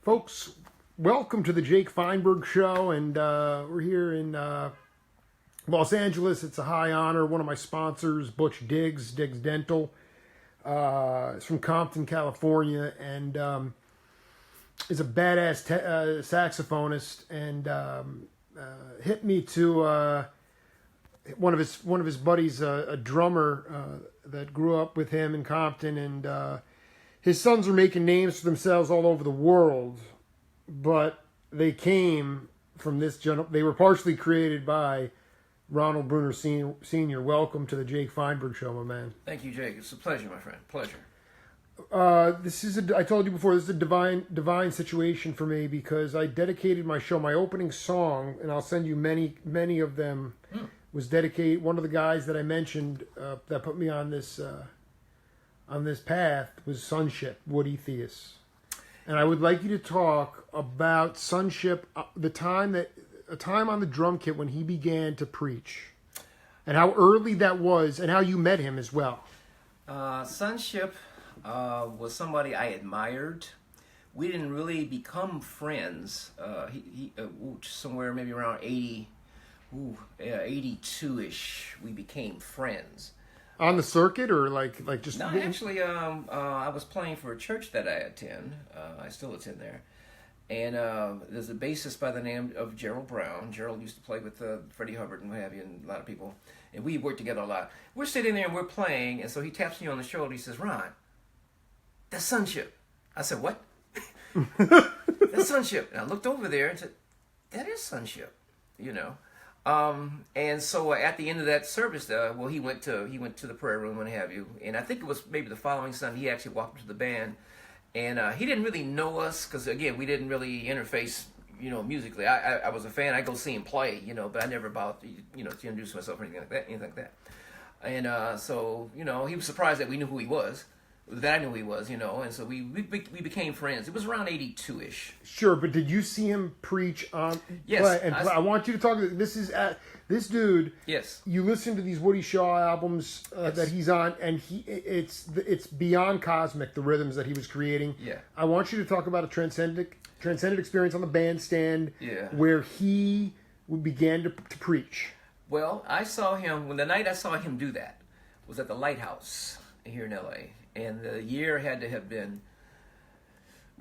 Folks, welcome to the Jake Feinberg Show, and we're here in Los Angeles. It's a high honor. One of my sponsors, Butch Diggs Dental, is from Compton, California, and is a badass saxophonist, and hit me to one of his buddies, a drummer that grew up with him in Compton, and his sons are making names for themselves all over the world, but they came from this they were partially created by Ronald Bruner Sr. Welcome to the Jake Feinberg Show, my man. Thank you, Jake. It's a pleasure, my friend. Pleasure. I told you before, this is a divine situation for me, because I dedicated my show, my opening song, and I'll send you many of them, was dedicated. One of the guys that I mentioned that put me on this path was Sonship, Woody Theus. And I would like you to talk about Sonship, a time on the drum kit when he began to preach, and how early that was, and how you met him as well. Sonship was somebody I admired. We didn't really become friends. He somewhere maybe around 82-ish, we became friends. On the circuit, or like just... No, actually, I was playing for a church that I attend. I still attend there. And there's a bassist by the name of Gerald Brown. Gerald used to play with Freddie Hubbard and what have you, and a lot of people. And we worked together a lot. We're sitting there and we're playing, and so he taps me on the shoulder. He says, "Ron, that's Sonship." I said, "What?" "That's Sonship." And I looked over there and said, "That is Sonship," you know. And so at the end of that service, he went to the prayer room and what have you. And I think it was maybe the following Sunday, he actually walked up to the band, and he didn't really know us, because again, we didn't really interface, musically. I was a fan. I go see him play, but I never bothered, to introduce myself or anything like that. And so he was surprised that we knew who he was. That I knew he was, and so we became friends. It was around 82-ish. Sure, but did you see him preach on? Yes, I want you to talk. This dude. Yes. You listen to these Woody Shaw albums Yes. that he's on, and it's beyond cosmic, the rhythms that he was creating. Yeah. I want you to talk about a transcendent experience on the bandstand. Yeah. Where he began to preach. Well, I saw him the night I saw him do that was at the Lighthouse here in L.A. And the year had to have been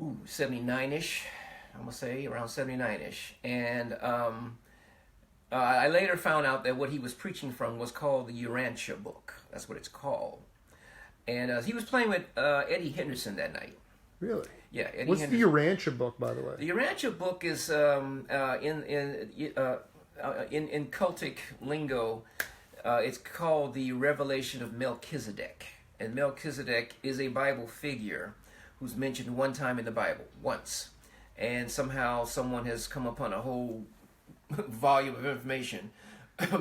79-ish, I'm going to say, around 79-ish. And I later found out that what he was preaching from was called the Urantia book. That's what it's called. And he was playing with Eddie Henderson that night. Really? Yeah, Eddie What's Henderson. the Urantia book, by the way? The Urantia book is, in cultic lingo, it's called the Revelation of Melchizedek. And Melchizedek is a Bible figure who's mentioned one time in the Bible, once. And somehow someone has come upon a whole volume of information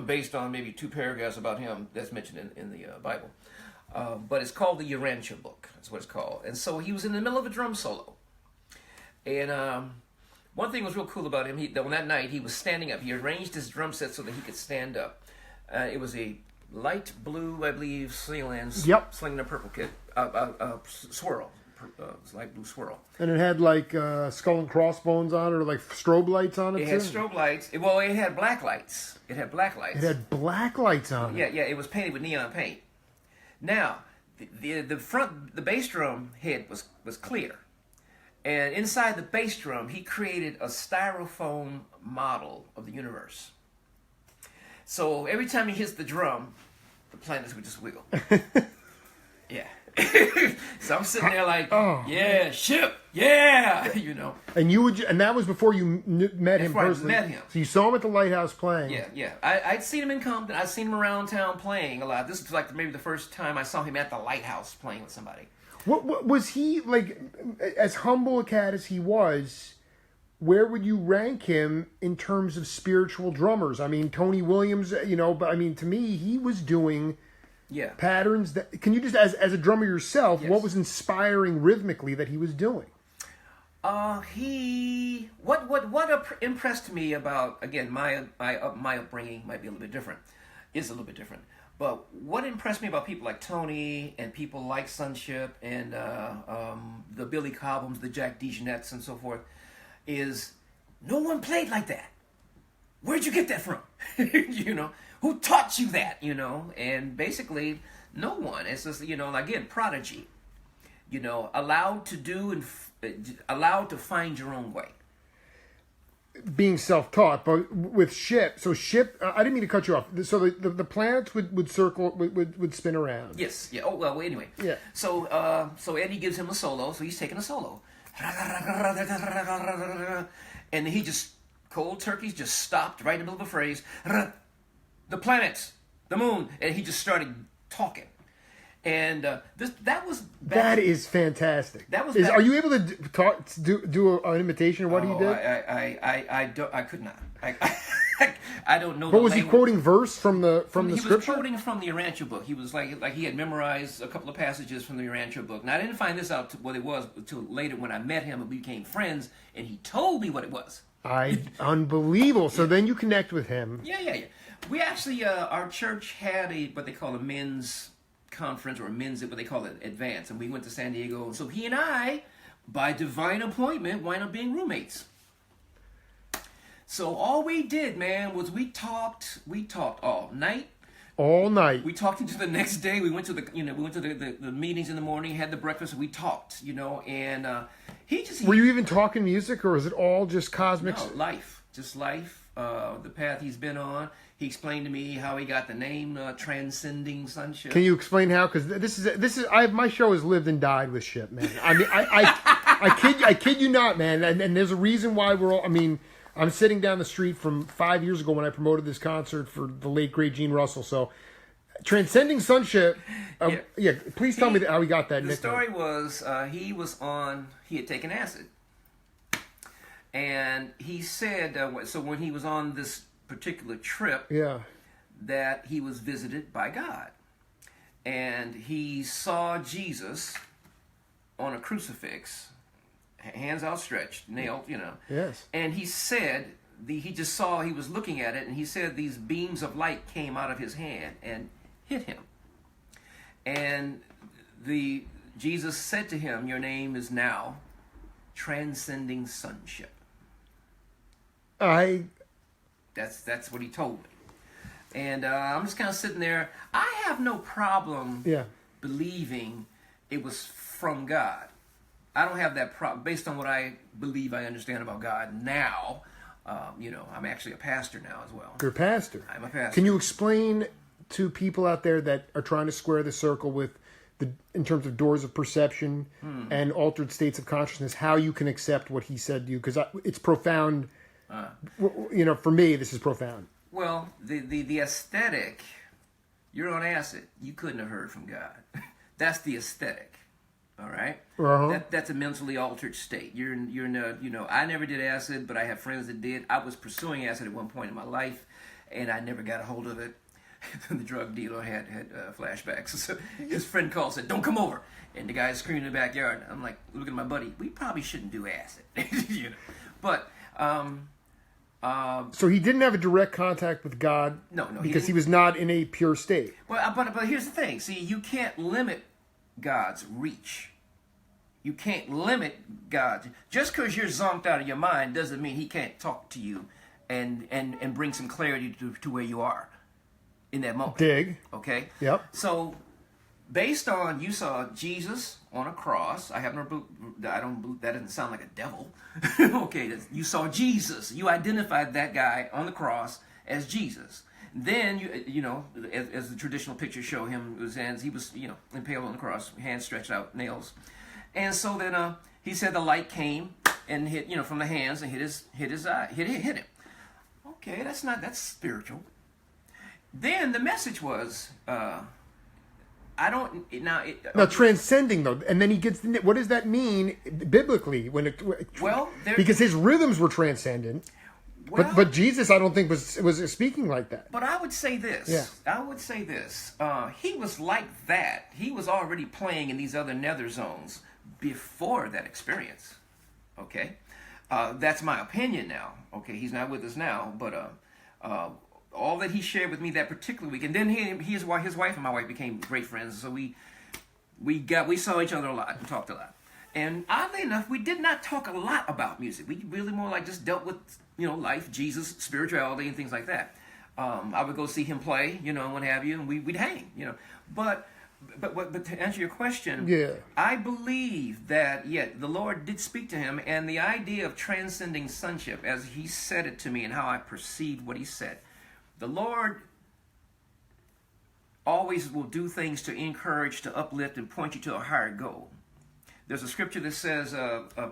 based on maybe 2 paragraphs about him that's mentioned in the Bible. But it's called the Urantia book. That's what it's called. And so he was in the middle of a drum solo. And one thing was real cool about him, on that night, he was standing up. He arranged his drum set so that he could stand up. It was a light blue, I believe, Sealands. Yep. Slinging a purple kit. Swirl. Light blue swirl. And it had like skull and crossbones on it, or like strobe lights on it. It had strobe lights. It had black lights. It had black lights. It had black lights on it. Yeah. It was painted with neon paint. Now, the bass drum head was clear, and inside the bass drum, he created a styrofoam model of the universe. So every time he hits the drum, the planets would just wiggle. Yeah. So I'm sitting there like, yeah, ship, yeah, And and that was before you met him personally. I met him. So you saw him at the Lighthouse playing. Yeah. I'd seen him in Compton. I'd seen him around town playing a lot. This is like maybe the first time I saw him at the Lighthouse playing with somebody. What was he like? As humble a cat as he was, where would you rank him in terms of spiritual drummers? I mean, Tony Williams, but I mean, to me, he was doing patterns that. Can you just, as a drummer yourself, Yes. what was inspiring rhythmically that he was doing? What impressed me about, again, my upbringing might be a little bit different. Is a little bit different. But what impressed me about people like Tony and people like Sonship and the Billy Cobhams, the Jack DeJohnette's and so forth, is no one played like that. Where'd you get that from? You know, who taught you that? You know, and basically no one. It's just, you know, again, prodigy. You know, allowed to do and allowed to find your own way. Being self-taught, but with Ship. So Ship, I didn't mean to cut you off. So the planets would circle, would spin around. Yes. Yeah. Oh well. Anyway. Yeah. So Eddie gives him a solo. So he's taking a solo, and he just cold turkeys just stopped right in the middle of a phrase. The planets, the moon, and he just started talking. And that is fantastic. Are you able to do an imitation of what he did? I could not. I don't know. But was he quoting verse from the scripture? He was quoting from the Urantia book. He was like he had memorized a couple of passages from the Urantia book. Now I didn't find this out what it was until later when I met him and we became friends, and he told me what it was. Unbelievable. So then you connect with him. Yeah. We actually our church had what they call a men's conference, or men's, what they call it, advance, and we went to San Diego. So he and I, by divine appointment, wind up being roommates. So all we did, man, was we talked all night. All night. We talked into the next day. We went to the meetings in the morning, had the breakfast, and we talked, you know, and Were you even talking music, or is it all just cosmic? No, life. Just life. The path he's been on. He explained to me how he got the name Transcending Sonship. Can you explain how? Because this is my show has lived and died with Ship, man. I mean, I kid you not, man. And there's a reason why we're all. I mean, I'm sitting down the street from 5 years ago when I promoted this concert for the late great Gene Russell. So, Transcending Sonship. Yeah. Please tell me how he got that. The story was he had taken acid, and he said so when he was on this particular trip, that he was visited by God, and he saw Jesus on a crucifix, hands outstretched, nailed, you know. Yes. And he said he was looking at it, and he said these beams of light came out of his hand and hit him, and Jesus said to him, "Your name is now Transcending Sonship." That's what he told me. And I'm just kind of sitting there. I have no problem believing it was from God. I don't have that problem. Based on what I believe I understand about God now, you know, I'm actually a pastor now as well. You're a pastor? I'm a pastor. Can you explain to people out there that are trying to square the circle with in terms of doors of perception and altered states of consciousness, how you can accept what he said to you? Because it's profound. You know, for me, this is profound. Well, the aesthetic, you're on acid. You couldn't have heard from God. That's the aesthetic. All right? That's a mentally altered state. You're you know, I never did acid, but I have friends that did. I was pursuing acid at one point in my life, and I never got a hold of it. The drug dealer had flashbacks. So his friend called, said, "Don't come over." And the guy's screaming in the backyard. I'm like, looking at my buddy, we probably shouldn't do acid. You know? But so he didn't have a direct contact with God. No, because he was not in a pure state. Well, but here's the thing. See, you can't limit God's reach. You can't limit God. Just because you're zonked out of your mind doesn't mean he can't talk to you and bring some clarity to where you are in that moment. Dig. Okay? Yep. So, based on you saw Jesus on a cross. I don't. That doesn't sound like a devil. Okay, you saw Jesus. You identified that guy on the cross as Jesus. Then you know, as the traditional pictures show him, his hands. He was impaled on the cross, hands stretched out, nails. And so then he said the light came and hit from the hands and hit his eye, hit him. Okay, that's spiritual. Then the message was. Now transcending though, and then he gets. What does that mean biblically? Because his rhythms were transcendent, but Jesus, I don't think was speaking like that. But I would say this. Yeah. I would say this. He was like that. He was already playing in these other nether zones before that experience. Okay, that's my opinion now. Okay, he's not with us now, but all that he shared with me that particular week, and then his wife and my wife became great friends. So we saw each other a lot and talked a lot. And oddly enough, we did not talk a lot about music. We really more like just dealt with, life, Jesus, spirituality, and things like that. I would go see him play, and what have you, and we'd hang, But to answer your question, I believe that, the Lord did speak to him, and the idea of transcending sonship, as he said it to me and how I perceived what he said, the Lord always will do things to encourage, to uplift, and point you to a higher goal. There's a scripture that says,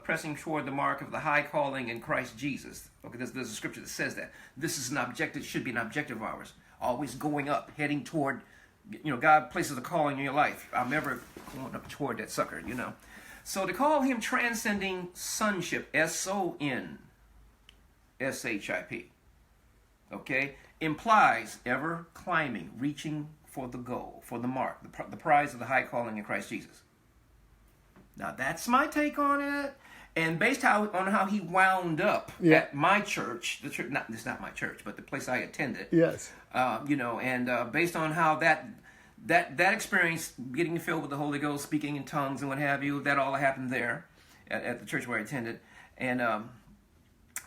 pressing toward the mark of the high calling in Christ Jesus. Okay, there's a scripture that says that. This is an objective, should be an objective of ours. Always going up, heading toward, God places a calling in your life. I'm never going up toward that sucker, So to call him transcending sonship, sonship, okay, implies ever climbing, reaching for the goal, for the mark, the prize of the high calling in Christ Jesus. Now that's my take on it, and based on how he wound up at my church, the church, it's not my church, but the place I attended. Yes. And based on how that experience, getting filled with the Holy Ghost, speaking in tongues and what have you, that all happened there at the church where I attended, and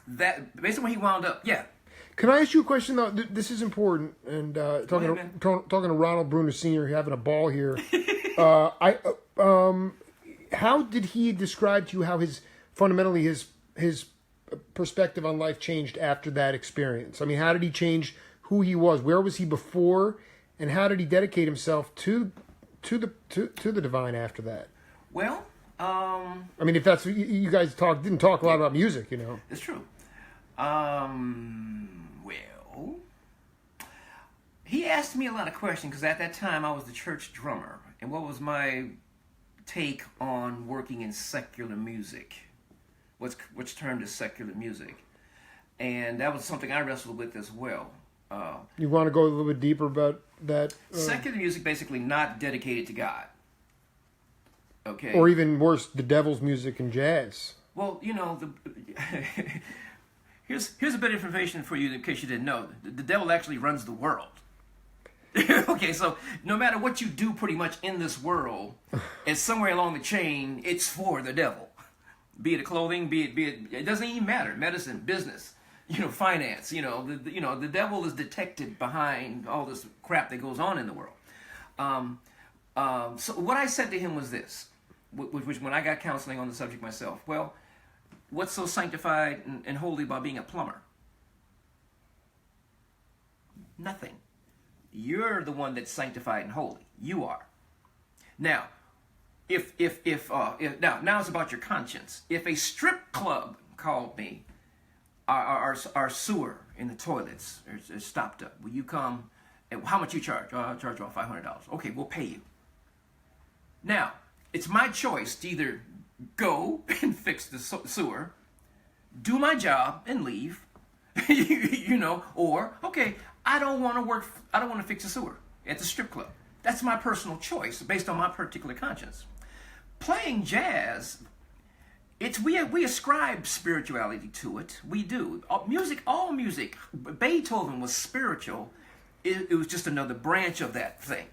that based on where he wound up, Can I ask you a question though? This is important, and talking to Ronald Bruner Sr, having a ball here. How did he describe to you how his perspective on life changed after that experience? I mean, how did he change who he was? Where was he before, and how did he dedicate himself to the divine after that? Well, I mean, if that's you guys didn't talk a lot about music, It's true. Well, he asked me a lot of questions because at that time I was the church drummer, and what was my take on working in secular music, what's termed as secular music, and that was something I wrestled with as well. You want to go a little bit deeper about that? Secular music, basically not dedicated to God. Okay. Or even worse, the devil's music and jazz. Well, here's a bit of information for you in case you didn't know. The devil actually runs the world. Okay, so no matter what you do pretty much in this world, it's somewhere along the chain, it's for the devil. Be it clothing, be it doesn't even matter. Medicine, business, finance, the devil is detected behind all this crap that goes on in the world. So what I said to him was this, which when I got counseling on the subject myself, well, what's so sanctified and holy about being a plumber? Nothing. You're the one that's sanctified and holy. You are. Now, if now it's about your conscience. If a strip club called me, our sewer in the toilets is stopped up. Will you come? And how much you charge? I'll charge about $500. Okay, we'll pay you. Now, it's my choice to either go and fix the sewer, do my job and leave, or, okay, I don't want to fix a sewer at the strip club. That's my personal choice based on my particular conscience. Playing jazz, we ascribe spirituality to it. We do. All music. Beethoven was spiritual. It was just another branch of that thing.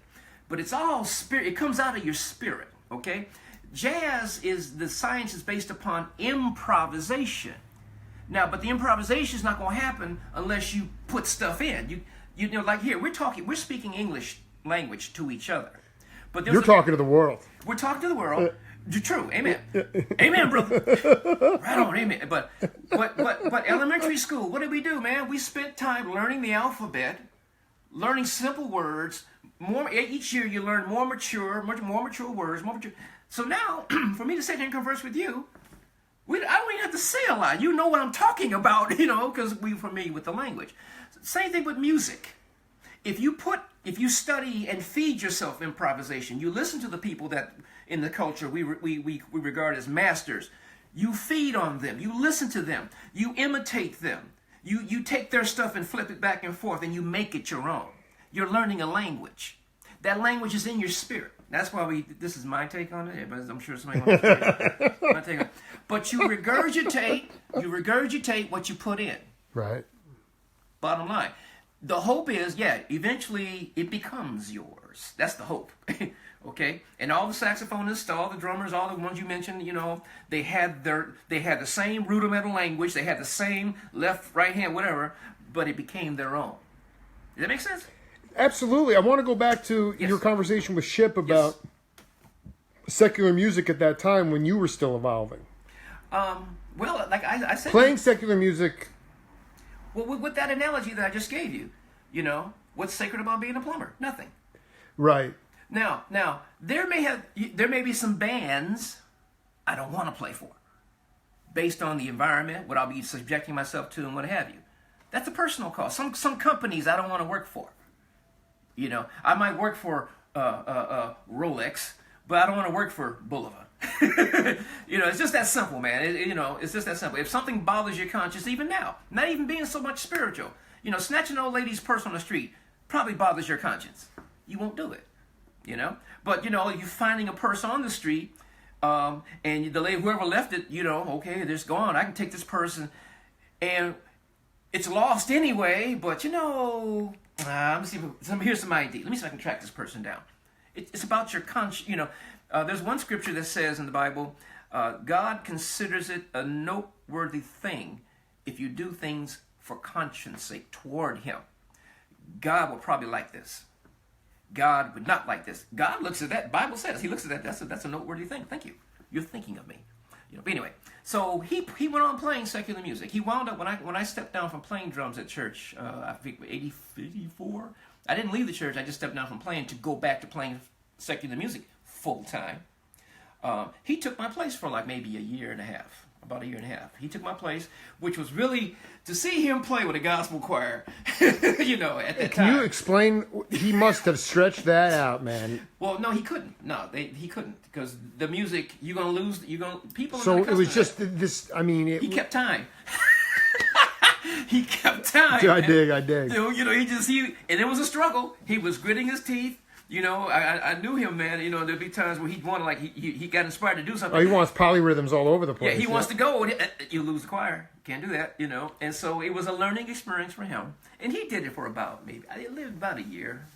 But it's all spirit. It comes out of your spirit, okay? Jazz the science is based upon improvisation. Now, but the improvisation is not going to happen unless you put stuff in. Like here, we're speaking English language to each other. But you're talking to the world. We're talking to the world. True, amen. Amen, brother. Right on, amen. But elementary school, what did we do, man? We spent time learning the alphabet, learning simple words. Each year you learn more mature words. So now, for me to sit here and converse with you, I don't even have to say a lot. You know what I'm talking about, because we're familiar with the language. Same thing with music. If you study and feed yourself improvisation, you listen to the people that in the culture we regard as masters. You feed on them. You listen to them. You imitate them. You take their stuff and flip it back and forth, and you make it your own. You're learning a language. That language is in your spirit. That's why this is my take on it, but I'm sure somebody wants to my take on it. But you regurgitate what you put in. Right. Bottom line. The hope is, eventually it becomes yours. That's the hope. Okay? And all the saxophonists, all the drummers, all the ones you mentioned, they had the same rudimental language, they had the same left, right hand, whatever, but it became their own. Does that make sense? Absolutely. I want to go back to your conversation with Ship about secular music at that time when you were still evolving. Well, like I said, playing secular music. Well, with that analogy that I just gave you, what's sacred about being a plumber? Nothing. Right. Now, there may be some bands I don't want to play for, based on the environment, what I'll be subjecting myself to, and what have you. That's a personal call. Some companies I don't want to work for. I might work for Rolex, but I don't want to work for Boulevard. It's just that simple, man. It's just that simple. If something bothers your conscience, even now, not even being so much spiritual, snatching an old lady's purse on the street probably bothers your conscience. You won't do it, But, you finding a purse on the street, and the lady, whoever left it, okay, it's gone. I can take this purse and it's lost anyway, but, here's some ID. Let me see if I can track this person down. It's about your conscience, There's one scripture that says in the Bible, God considers it a noteworthy thing if you do things for conscience sake toward him. God will probably like this. God would not like this. God looks at that. The Bible says he looks at that. That's a noteworthy thing. Thank you. You're thinking of me. But anyway, so he went on playing secular music. He wound up when I stepped down from playing drums at church. I think 84. I didn't leave the church. I just stepped down from playing to go back to playing secular music full time. He took my place for like maybe a year and a half. About a year and a half. He took my place, which was really to see him play with a gospel choir, at that time. Can you explain? He must have stretched that out, man. Well, no, he couldn't. No, he couldn't, because the music, people are So not it was just that. this, he kept time. He kept time. I dig. And it was a struggle. He was gritting his teeth. I knew him, man. There'd be times where he'd want to, he got inspired to do something. Oh, he wants polyrhythms all over the place. Yeah, he wants to go. You lose the choir. Can't do that, And so it was a learning experience for him. And he did it for I lived about a year,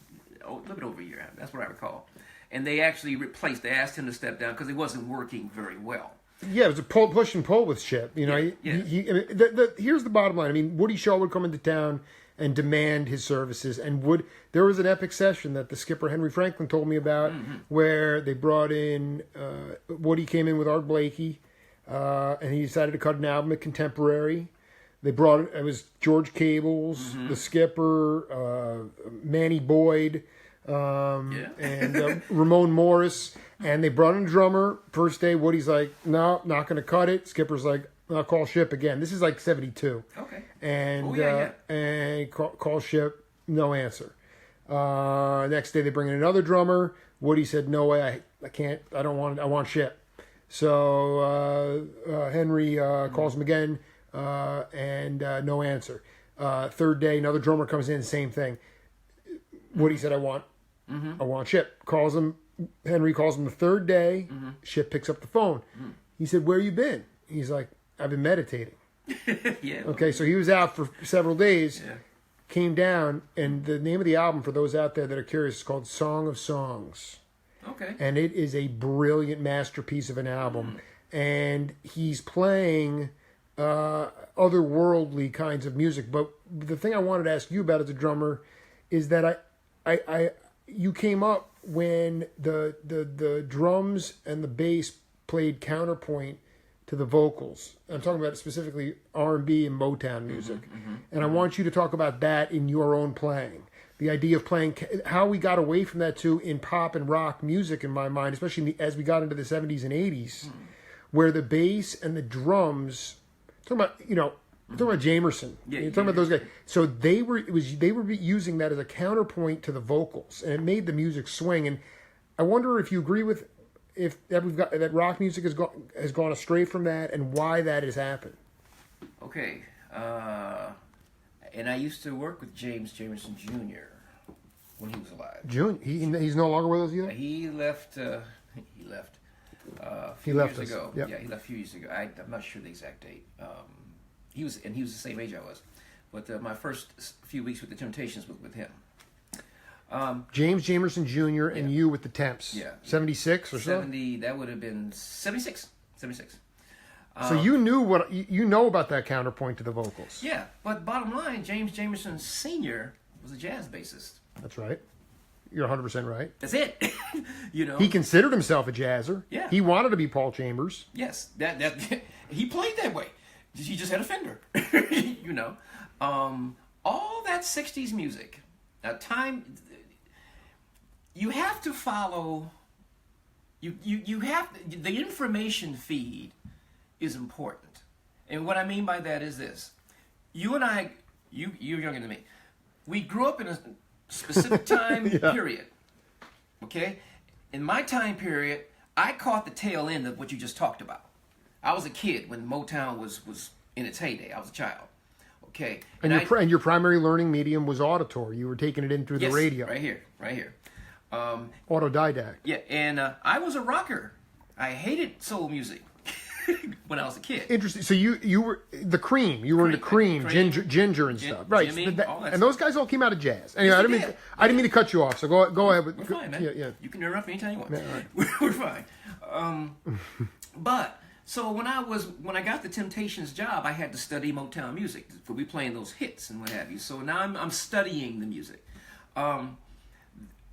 a little bit over a year. That's what I recall. And they actually they asked him to step down because he wasn't working very well. Yeah, it was a push and pull with Ship. Here's the bottom line. I mean, Woody Shaw would come into town and demand his services. And there was an epic session that the skipper Henry Franklin told me about, where they brought in Woody came in with Art Blakey, and he decided to cut an album at Contemporary. It was George Cables, the skipper, Manny Boyd, and Ramon Morris, and they brought in a drummer. First day, Woody's like, no, not going to cut it. Skipper's like, I'll call Ship again. This is like 72. Okay. And and call Ship, no answer. Next day they bring in another drummer. Woody said, no way, I can't. I want Ship. So Henry calls him again, and no answer. Third day, another drummer comes in, same thing. Woody said, I want Ship. Henry calls him the third day. Ship picks up the phone. He said, where you been? He's like, I've been meditating. Yeah. Okay, so he was out for several days, came down, and the name of the album, for those out there that are curious, is called Song of Songs. Okay. And it is a brilliant masterpiece of an album. And he's playing otherworldly kinds of music. But the thing I wanted to ask you about as a drummer is that you came up when the drums and the bass played counterpoint to the vocals. I'm talking about specifically R&B and Motown music. And I want you to talk about that in your own playing. The idea of playing, how we got away from that too in pop and rock music, in my mind, especially as we got into the 70s and 80s, where the bass and the drums, talking about Jameson, you're talking about those guys. So they were using that as a counterpoint to the vocals, and it made the music swing. And I wonder if you agree with that rock music has gone astray from that, and why that has happened. Okay, and I used to work with Jameson Jr. when he was alive. He's no longer with us either. He left. A few left years us. ago. Yep. Yeah, he left a few years ago. I'm not sure the exact date. He was the same age I was, But my first few weeks with the Temptations was with him. James Jamerson Jr. and you with the Temps. Yeah. 76 or so? 70, that would have been 76. 76. So you knew what you know about that counterpoint to the vocals. Yeah, but bottom line, James Jameson Sr. was a jazz bassist. That's right. You're 100% right. That's it. You know. He considered himself a jazzer. Yeah. He wanted to be Paul Chambers. Yes, that he played that way. He just had a Fender. You know. All that 60s music. You have to follow. You have the information feed is important, and what I mean by that is this: you and I, you're younger than me. We grew up in a specific time period. Okay, in my time period, I caught the tail end of what you just talked about. I was a kid when Motown was in its heyday. I was a child. Okay, And your primary learning medium was auditory. You were taking it in through the radio. Right here. Autodidact. Yeah, and I was a rocker. I hated soul music when I was a kid. Interesting. So you were the Cream. You were into Cream, Ginger and stuff, right? Jimmy, all that and those guys all came out of jazz. Anyway, Yes, I didn't mean to cut you off. So go ahead. We're fine, man. Yeah. You can interrupt me anytime you want. Yeah, all right. We're fine. But so when I got the Temptations job, I had to study Motown music for we playing those hits and what have you. So now I'm studying the music.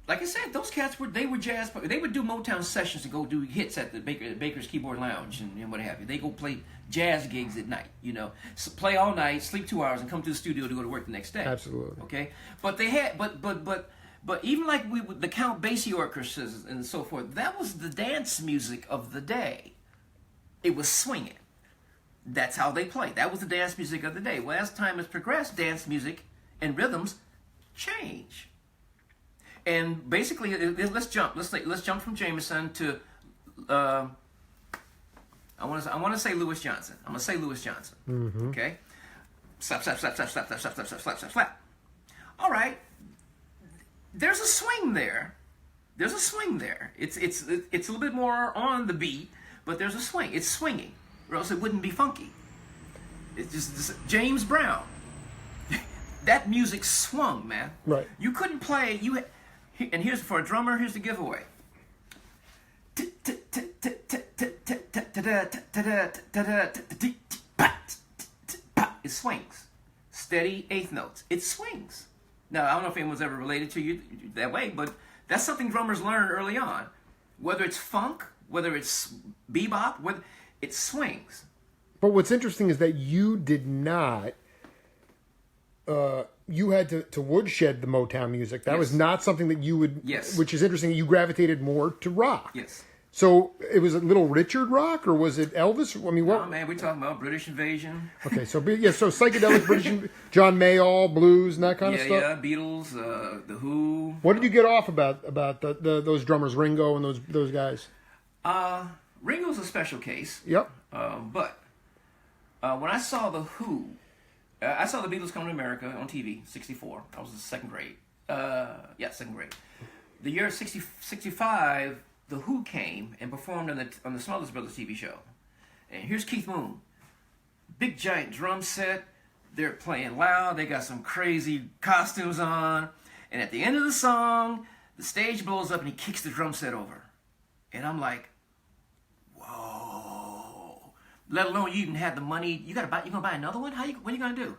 Like I said, those cats they were jazz. They would do Motown sessions and go do hits at the Baker's Keyboard Lounge and what have you. They go play jazz gigs at night, you know, so play all night, sleep 2 hours, and come to the studio to go to work the next day. Absolutely. Okay, but they had, but even like the Count Basie orchestras and so forth, that was the dance music of the day. It was swinging. That's how they played. That was the dance music of the day. Well, as time has progressed, dance music and rhythms change. And basically, let's jump. Let's jump from Jameson to I want to say Louis Johnson. I'm gonna say Louis Johnson. Mm-hmm. Okay. Slap, slap, slap, slap, slap, slap, slap, slap, slap, slap, slap. All right. There's a swing there. There's a swing there. It's a little bit more on the beat, but there's a swing. It's swinging, or else it wouldn't be funky. It's just James Brown. That music swung, man. Right. You couldn't play. And here's for a drummer. Here's the giveaway. It swings. Steady eighth notes. It swings. Now, I don't know if anyone's ever related to you that way, but that's something drummers learn early on. Whether it's funk, whether it's bebop, whether it swings. But what's interesting is that you did not. You had to woodshed the Motown music. That was not something that you would. Yes. Which is interesting. You gravitated more to rock. Yes. So it was a Little Richard rock, or was it Elvis? I mean, what? Oh man, we're talking about British invasion. Okay, so psychedelic British, John Mayall, blues, and that kind of stuff. Yeah, Beatles, the Who. What did you get off about those drummers, Ringo and those guys? Ringo's a special case. Yep. But when I saw the Who, I saw the Beatles come to America on TV, 64. I was in second grade. Second grade. The year 65, the Who came and performed on the Smothers Brothers TV show. And here's Keith Moon. Big giant drum set. They're playing loud. They got some crazy costumes on. And at the end of the song, the stage blows up and he kicks the drum set over. And I'm like, whoa. Let alone you even had the money. You gonna buy another one? What are you gonna do?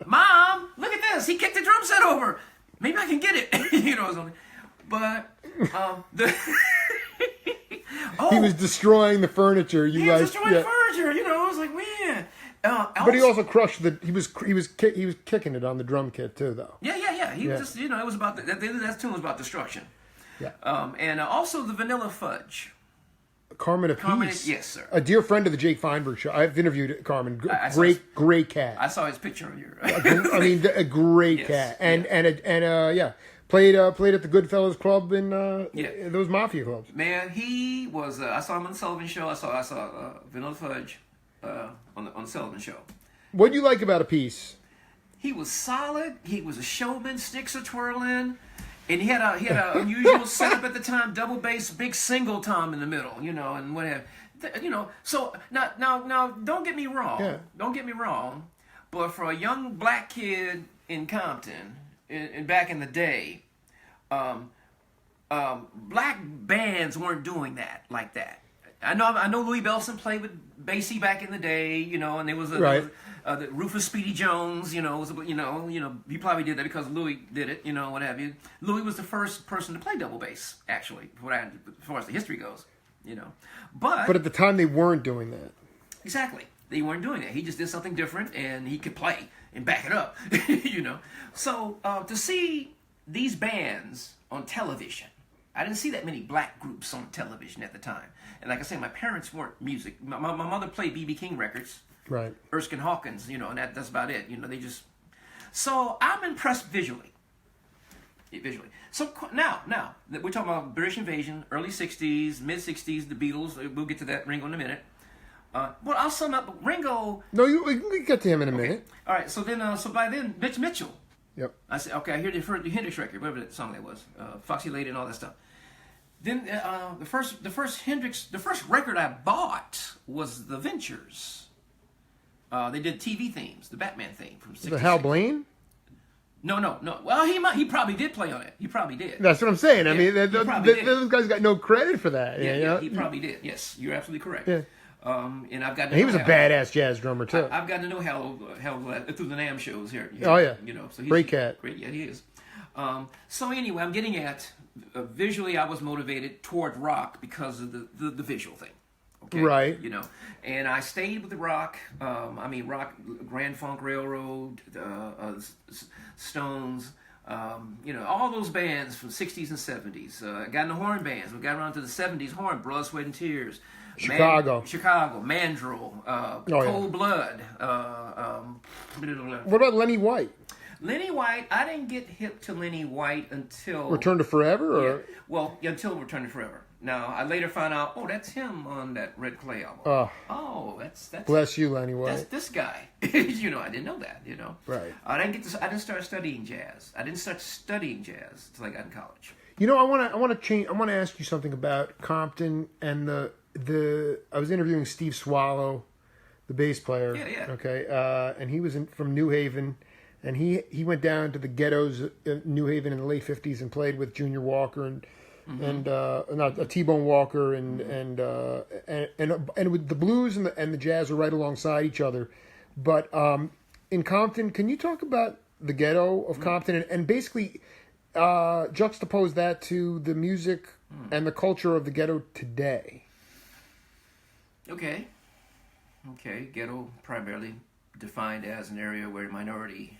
Mom, look at this. He kicked the drum set over. Maybe I can get it. You know, something. But he was destroying the furniture. He was destroying the furniture. You know, I was like, man. But he also crushed he was kicking it on the drum kit too, though. Yeah. He was just, it was about that tune was about destruction. Yeah. And also the Vanilla Fudge. Carmen Apiece. Yes, sir. A dear friend of the Jake Feinberg Show. I've interviewed Carmen. Great cat. I saw his picture on your. I mean, a great cat, and played at the Goodfellas Club in those mafia clubs. Man, he was. I saw him on the Sullivan Show. I saw Vanilla Fudge on the Sullivan Show. What do you like about Apiece? He was solid. He was a showman. Sticks are twirling. And he had a unusual setup at the time, double bass, big single tom in the middle, and whatever. So now don't get me wrong. Yeah. Don't get me wrong. But for a young black kid in Compton, in back in the day, black bands weren't doing that like that. I know Louis Bellson played with Basie back in the day, and there was the Rufus Speedy Jones, he probably did that because Louis did it, what have you. Louis was the first person to play double bass, actually, as far as the history goes, But at the time they weren't doing that. Exactly. They weren't doing that. He just did something different, and he could play and back it up, So to see these bands on television, I didn't see that many black groups on television at the time. And like I said, my parents weren't music. My mother played B.B. King records. Right. Erskine Hawkins, and that's about it. They just... So I'm impressed visually. So now, we're talking about British invasion, early 60s, mid-60s, the Beatles. We'll get to that, Ringo, in a minute. Well, I'll sum up Ringo... No, we can get to him in a minute. All right, so by then, Mitch Mitchell. Yep. I said, okay, I hear the Hendrix record, whatever that song that was, Foxy Lady and all that stuff. Then the first record I bought was The Ventures. They did TV themes, the Batman theme from '66. The Hal Blaine? No. Well, he probably did play on it. He probably did. That's what I'm saying. Yeah, I mean, those guys got no credit for that. Yeah, he probably did. Yes, you're absolutely correct. Yeah. And I've got. He was a badass jazz drummer too. I've gotten to know Hal through the NAMM shows here. Oh yeah. So he's great cat. Great, yeah, he is. So anyway, I'm getting at visually. I was motivated toward rock because of the visual thing. Okay? Right. And I stayed with the rock. Rock, Grand Funk Railroad, Stones. All those bands from '60s and '70s. I got in the horn bands. We got around to the '70s horn, Blood, Sweat, and Tears. Chicago, Mandrill, Cold Blood. What about Lenny White? Lenny White, I didn't get hip to Lenny White until... Return to Forever? Or? Yeah. Well, until Return to Forever. Now, I later found out, that's him on that Red Clay album. That's bless you, Lenny White. That's this guy. I didn't know that, Right. I didn't start studying jazz. I didn't start studying jazz until I got in college. I want to change. I want to ask you something about Compton and the. I was interviewing Steve Swallow, the bass player. Yeah. Okay, and he was from New Haven, and he went down to the ghettos in New Haven in the late '50s and played with Junior Walker and T-Bone Walker and with the blues and the jazz are right alongside each other. But in Compton, can you talk about the ghetto of Compton and basically juxtapose that to the music and the culture of the ghetto today? Okay. Ghetto primarily defined as an area where a minority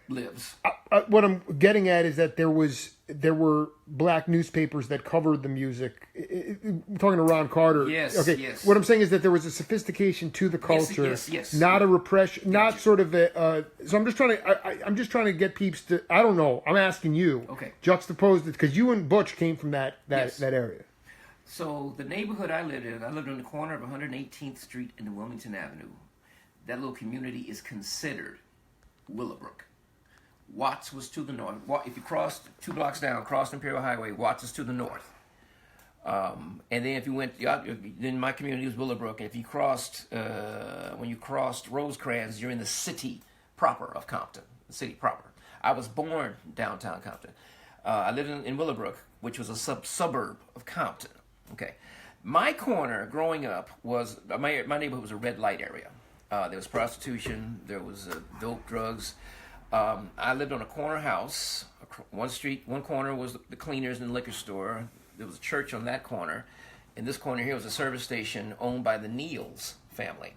lives. What I'm getting at is that there were black newspapers that covered the music. I'm talking to Ron Carter. Yes. Okay. Yes. What I'm saying is that there was a sophistication to the culture. Yes. Not a repression. Gotcha. Not sort of a. So I'm just trying to. I'm just trying to get peeps to. I don't know. I'm asking you. Okay. Juxtapose it because you and Butch came from that area. So the neighborhood I lived on the corner of 118th Street and Wilmington Avenue. That little community is considered Willowbrook. Watts was to the north. If you crossed 2 blocks down, crossed Imperial Highway, Watts is to the north. And then if you went, then my community was Willowbrook. And if you crossed, when you crossed Rosecrans, you're in the city proper of Compton, the city proper. I was born downtown Compton. I lived in Willowbrook, which was a suburb of Compton. Okay. My corner growing up was, my neighborhood was a red light area. There was prostitution, there was dope, drugs. I lived on a corner house. One corner was the cleaners and the liquor store. There was a church on that corner. And this corner here was a service station owned by the Neals family.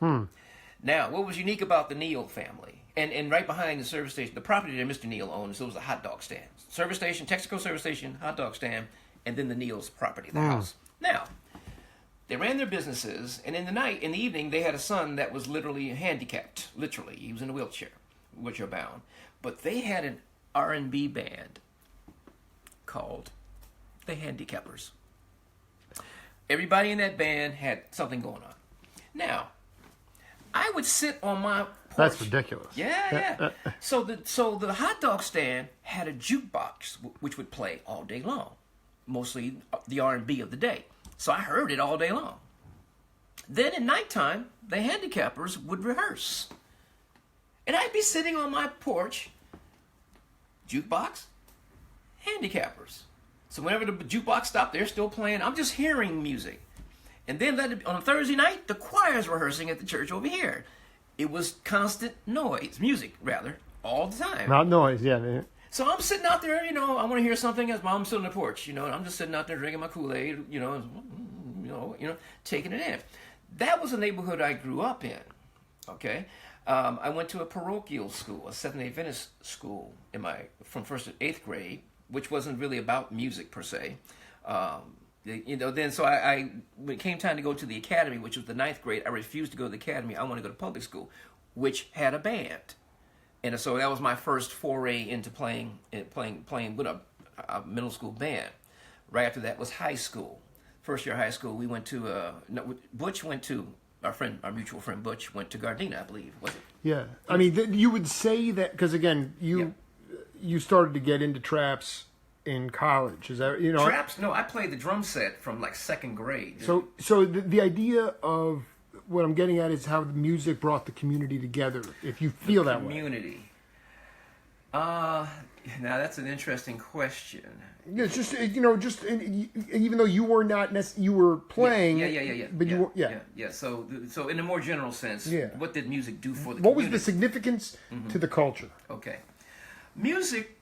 Now, what was unique about the Neal family? And right behind the service station, the property that Mr. Neal owned, so it was a hot dog stand. Service station, Texaco service station, hot dog stand, and then the Neal's property, the house. Now, they ran their businesses, and in the evening, they had a son that was literally handicapped. Literally, he was in a wheelchair bound. But they had an R&B band called the Handicappers. Everybody in that band had something going on. Now, I would sit on my porch. That's ridiculous. Yeah. So the hot dog stand had a jukebox which would play all day long, mostly the R&B of the day. So I heard it all day long. Then at nighttime, the Handicappers would rehearse. And I'd be sitting on my porch, jukebox, handicappers. So whenever the jukebox stopped, they're still playing. I'm just hearing music. And then on a Thursday night, the choir's rehearsing at the church over here. It was constant noise, music rather, all the time. Not noise, yeah, man. So I'm sitting out there, I want to hear something as Mom's sitting on the porch, and I'm just sitting out there drinking my Kool-Aid, taking it in. That was the neighborhood I grew up in, okay? I went to a parochial school, a Seventh-day Adventist school from 1st to 8th grade, which wasn't really about music per se. Then so when it came time to go to the academy, which was the 9th grade, I refused to go to the academy. I wanted to go to public school, which had a band. And so that was my first foray into playing with a middle school band. Right after that was high school. First year of high school, we went to Butch went to our mutual friend Butch went to Gardena, I believe, was it? Yeah, I mean, you would say that because again, you started to get into traps in college. Is that traps? No, I played the drum set from like 2nd grade. So the idea of what I'm getting at is how the music brought the community together. If you feel that way, community. Now that's an interesting question. It's just even though you were not you were playing, but you were, So in a more general sense, what did music do for the what community? was the significance to the culture? Okay, music,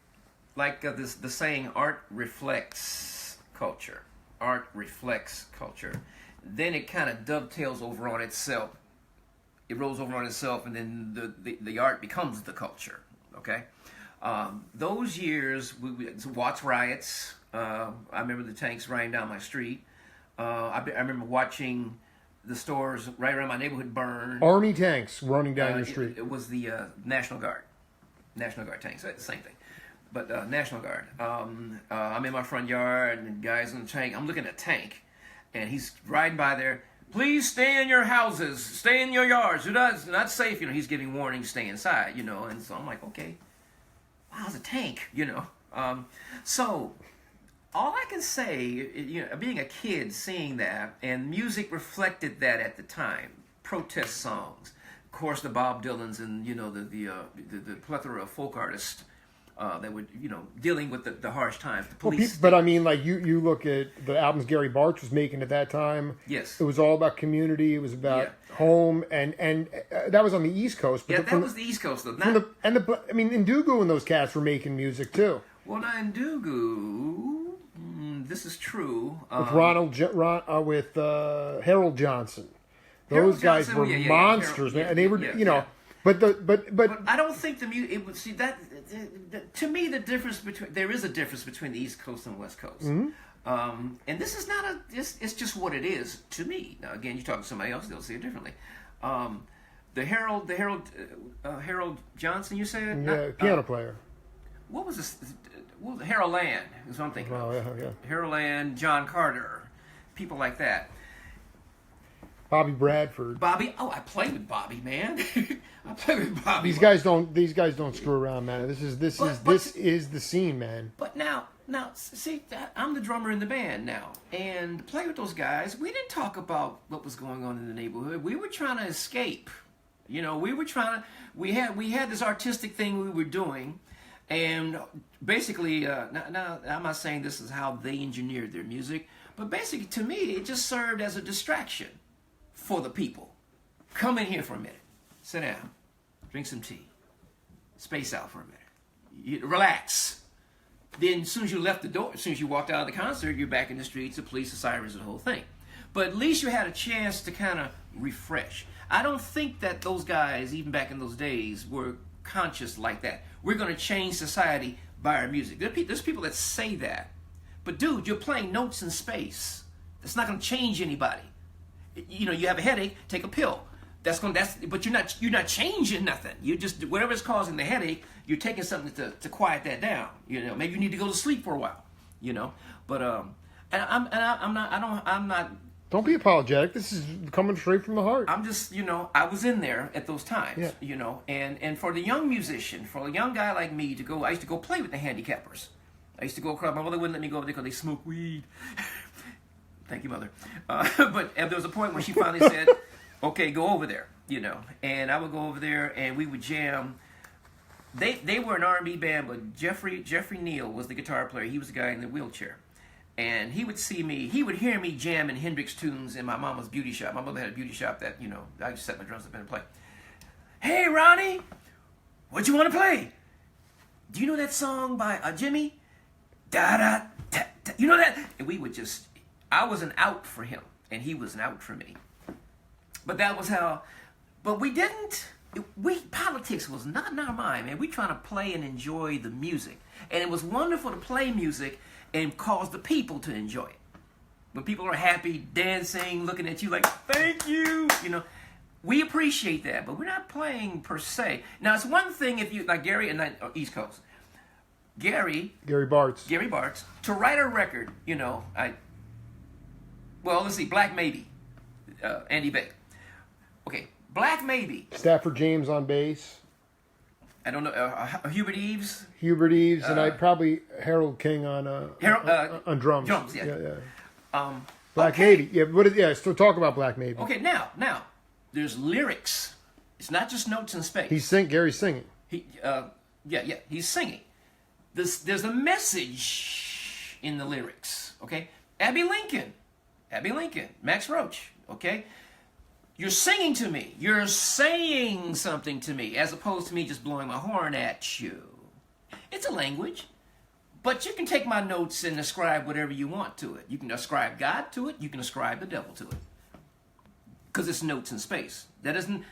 like the saying, art reflects culture. Art reflects culture. Then it kind of dovetails over on itself. It rolls over on itself, and then the art becomes the culture. Okay. Those years, Watts riots. I remember the tanks riding down my street. I remember watching the stores right around my neighborhood burn. Army tanks running down your street. It was the National Guard tanks. It's the same thing, but National Guard. I'm in my front yard, and the guy's in the tank. I'm looking at a tank, and he's riding by there. Please stay in your houses. Stay in your yards. It's not safe. He's giving warnings. Stay inside. And so I'm like, okay. Wow, it's a tank, So all I can say, being a kid, seeing that, and music reflected that at the time. Protest songs, of course, the Bob Dylans, and the plethora of folk artists that would dealing with the harsh times. The police. But I mean, like you look at the albums Gary Bartz was making at that time. Yes, it was all about community. It was about home, and that was on the East Coast. But that was the East Coast, though. Ndugu and those cats were making music too. Well, now Ndugu, this is true. With Harold Johnson, those guys were monsters, man. And they were, But I don't think the music. It would see that. To me, there is a difference between the East Coast and West Coast. Mm-hmm. And this is not it's just what it is to me. Now, again, you talk to somebody else, they'll see it differently. The Harold Johnson, you said? Piano player. What was this? Harold Land is what I'm thinking of. Yeah. Harold Land, John Carter, people like that. Bobby Bradford. I played with Bobby, man. I played with Bobby. These guys don't screw around, man. This is the scene, man. But now, see, I'm the drummer in the band now, and to play with those guys, we didn't talk about what was going on in the neighborhood. We were trying to escape. We had this artistic thing we were doing, and basically, now I'm not saying this is how they engineered their music, but basically, to me, it just served as a distraction for the people. Come in here for a minute. Sit down. Drink some tea. Space out for a minute. Relax. Then as soon as you left the door, as soon as you walked out of the concert, you're back in the streets, the police, the sirens, the whole thing. But at least you had a chance to kind of refresh. I don't think that those guys, even back in those days, were conscious like that. We're going to change society by our music. There's people that say that. But dude, you're playing notes in space. That's not going to change anybody. You have a headache, take a pill. But you're not changing nothing. You just, whatever's causing the headache, you're taking something to quiet that down. Maybe you need to go to sleep for a while. But I'm not. Don't be apologetic. This is coming straight from the heart. I'm just, I was in there at those times. Yeah. And for the young musician, for a young guy like me I used to go play with the handicappers. I used to go across. My mother wouldn't let me go over there because they smoke weed. Thank you, Mother. But there was a point when she finally said, okay, go over there. and I would go over there and we would jam. They were an R&B band, but Jeffrey Neal was the guitar player. He was the guy in the wheelchair. And he would hear me jamming Hendrix tunes in my mama's beauty shop. My mother had a beauty shop that, I just set my drums up and play. Hey, Ronnie, what you want to play? Do you know that song by Jimmy? Da-da, ta-ta. You know that? And we would I was an out for him, and he was an out for me. But that was how, but politics was not in our mind, man. We trying to play and enjoy the music. And it was wonderful to play music and cause the people to enjoy it. When people are happy, dancing, looking at you like, thank you, we appreciate that, but we're not playing per se. Now, it's one thing if you, like Gary and East Coast. Gary Bartz, to write a record, let's see, Black Maybe, Andy Beck. Okay, Black Maybe. Stafford James on bass. I don't know, Hubert Eaves, and I probably Harold King on drums. Drums, yeah. Black Maybe, So talk about Black Maybe. Okay, now there's lyrics. It's not just notes in space. Gary's singing. He's singing. There's a message in the lyrics. Okay, Abby Lincoln, Max Roach. Okay. You're singing to me. You're saying something to me, as opposed to me just blowing my horn at you. It's a language, but you can take my notes and ascribe whatever you want to it. You can ascribe God to it. You can ascribe the devil to it, because it's notes in space. That doesn't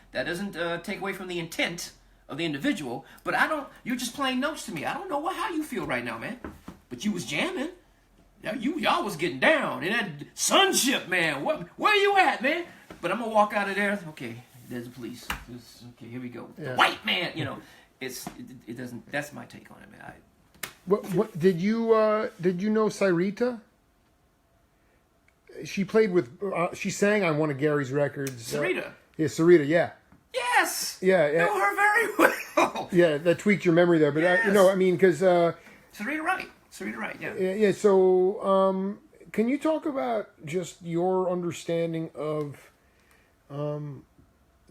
take away from the intent of the individual. But you're just playing notes to me. I don't know how you feel right now, man. But you was jamming. Y'all was getting down in that sunship, man. Where you at, man? But I'm gonna walk out of there. Okay, there's the police. Okay, here we go. Yeah. The white man, it doesn't. That's my take on it, man. What did you know Sarita? She played with. She sang on one of Gary's records. Sarita. Sarita. Yeah. Yes. Yeah. Know her very well. Yeah, that tweaked your memory there, but yes. Because Sarita Wright. Yeah. Yeah. So, can you talk about just your understanding of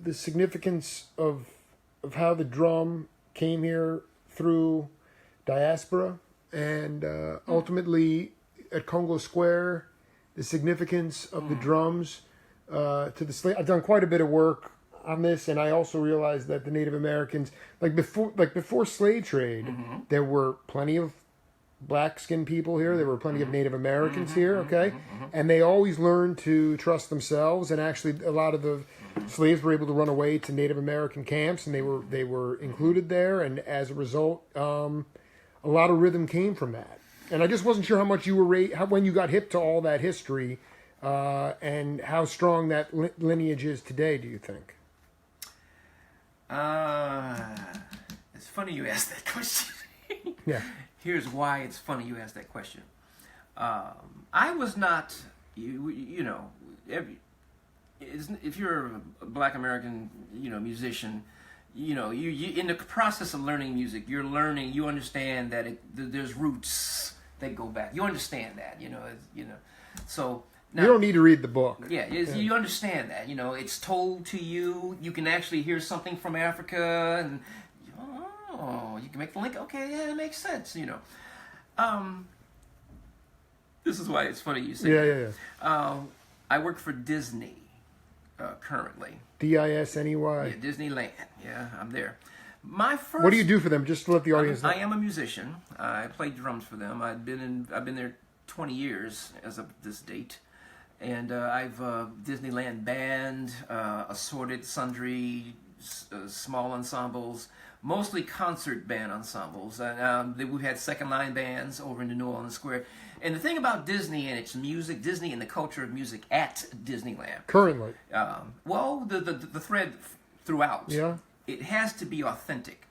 the significance of how the drum came here through diaspora and ultimately at Congo Square, the significance of the drums to the slave. I've done quite a bit of work on this, and I also realized that the Native Americans, before slave trade, there were plenty of black-skinned people here. There were plenty of Native Americans here, okay? And they always learned to trust themselves, and actually a lot of the slaves were able to run away to Native American camps, and they were included there, and as a result, a lot of rhythm came from that. And I just wasn't sure how much you were when you got hip to all that history, and how strong that lineage is today, do you think? It's funny you asked that question. Yeah. Here's why it's funny you asked that question. I was not, if you're a Black American, musician, you in the process of learning music, you understand that there's roots that go back. You understand that, So now, you don't need to read the book. Yeah, you understand that. It's told to you. You can actually hear something from Africa and. Oh, you can make the link. Okay, yeah, it makes sense. This is why it's funny you say. Yeah. I work for Disney currently. Disney. Yeah, Disneyland. Yeah, I'm there. What do you do for them? Just to let the audience know. I am a musician. I play drums for them. I've been there 20 years as of this date, and I've Disneyland band, assorted sundry small ensembles. Mostly concert band ensembles. We've had second line bands over in the New Orleans Square. And the thing about Disney and its music, Disney and the culture of music at Disneyland. Currently. The thread throughout. Yeah. It has to be authentic.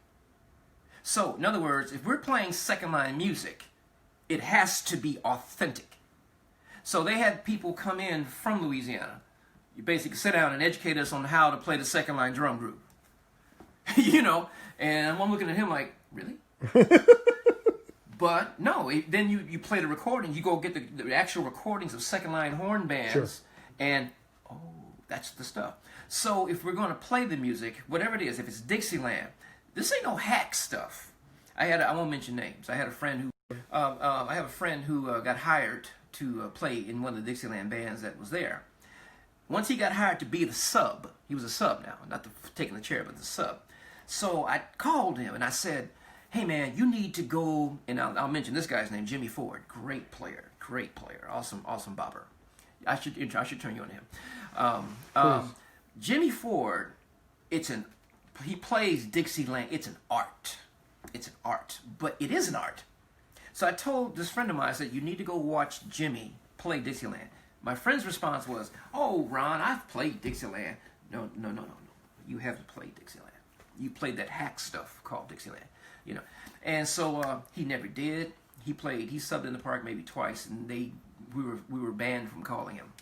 So, in other words, if we're playing second line music, it has to be authentic. So they had people come in from Louisiana. You basically sit down and educate us on how to play the second line drum group. And I'm looking at him like, really? But no, then you play the recording. You go get the actual recordings of second line horn bands, sure. And that's the stuff. So if we're going to play the music, whatever it is, if it's Dixieland, this ain't no hack stuff. I won't mention names. I had a friend who got hired to play in one of the Dixieland bands that was there. Once he got hired to be the sub, he was a sub now, not taking the chair, but the sub. So I called him and I said, hey man, you need to go, and I'll mention this guy's name, Jimmy Ford. Great player, awesome bopper. I should turn you on to him. Jimmy Ford, he plays Dixieland. It's an art. But it is an art. So I told this friend of mine, I said, you need to go watch Jimmy play Dixieland. My friend's response was, oh, Ron, I've played Dixieland. No. You haven't played Dixieland. You played that hack stuff called Dixieland. And so he never did. He subbed in the park maybe twice, and we were banned from calling him.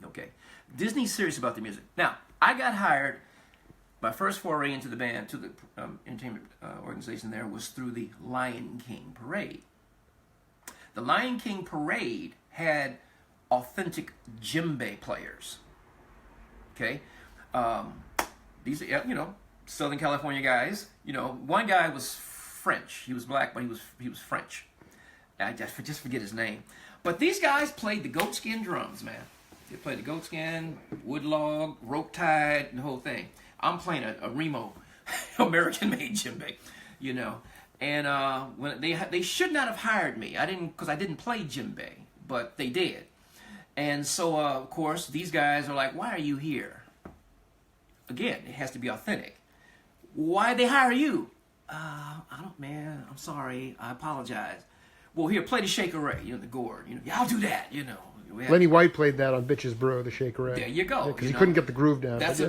Okay. Disney's serious about the music. Now, I got hired. My first foray into the band, to the entertainment organization there, was through the Lion King Parade. The Lion King Parade had authentic djembe players. Okay? These are, Southern California guys. One guy was French. He was black, but he was French. I just forget his name. But these guys played the goatskin drums, man. They played the goatskin, wood log, rope tied, the whole thing. I'm playing a Remo, American-made djembe, And when they should not have hired me. Because I didn't play djembe, but they did. And so, of course, these guys are like, why are you here? Again, it has to be authentic. Why'd they hire you? Man, I'm sorry. I apologize. Well, here, play the Shaker Ray, the gourd. Yeah, I'll do that, Lenny White played that on Bitches Brew, the Shaker Ray. There you go. Because he couldn't get the groove down. That's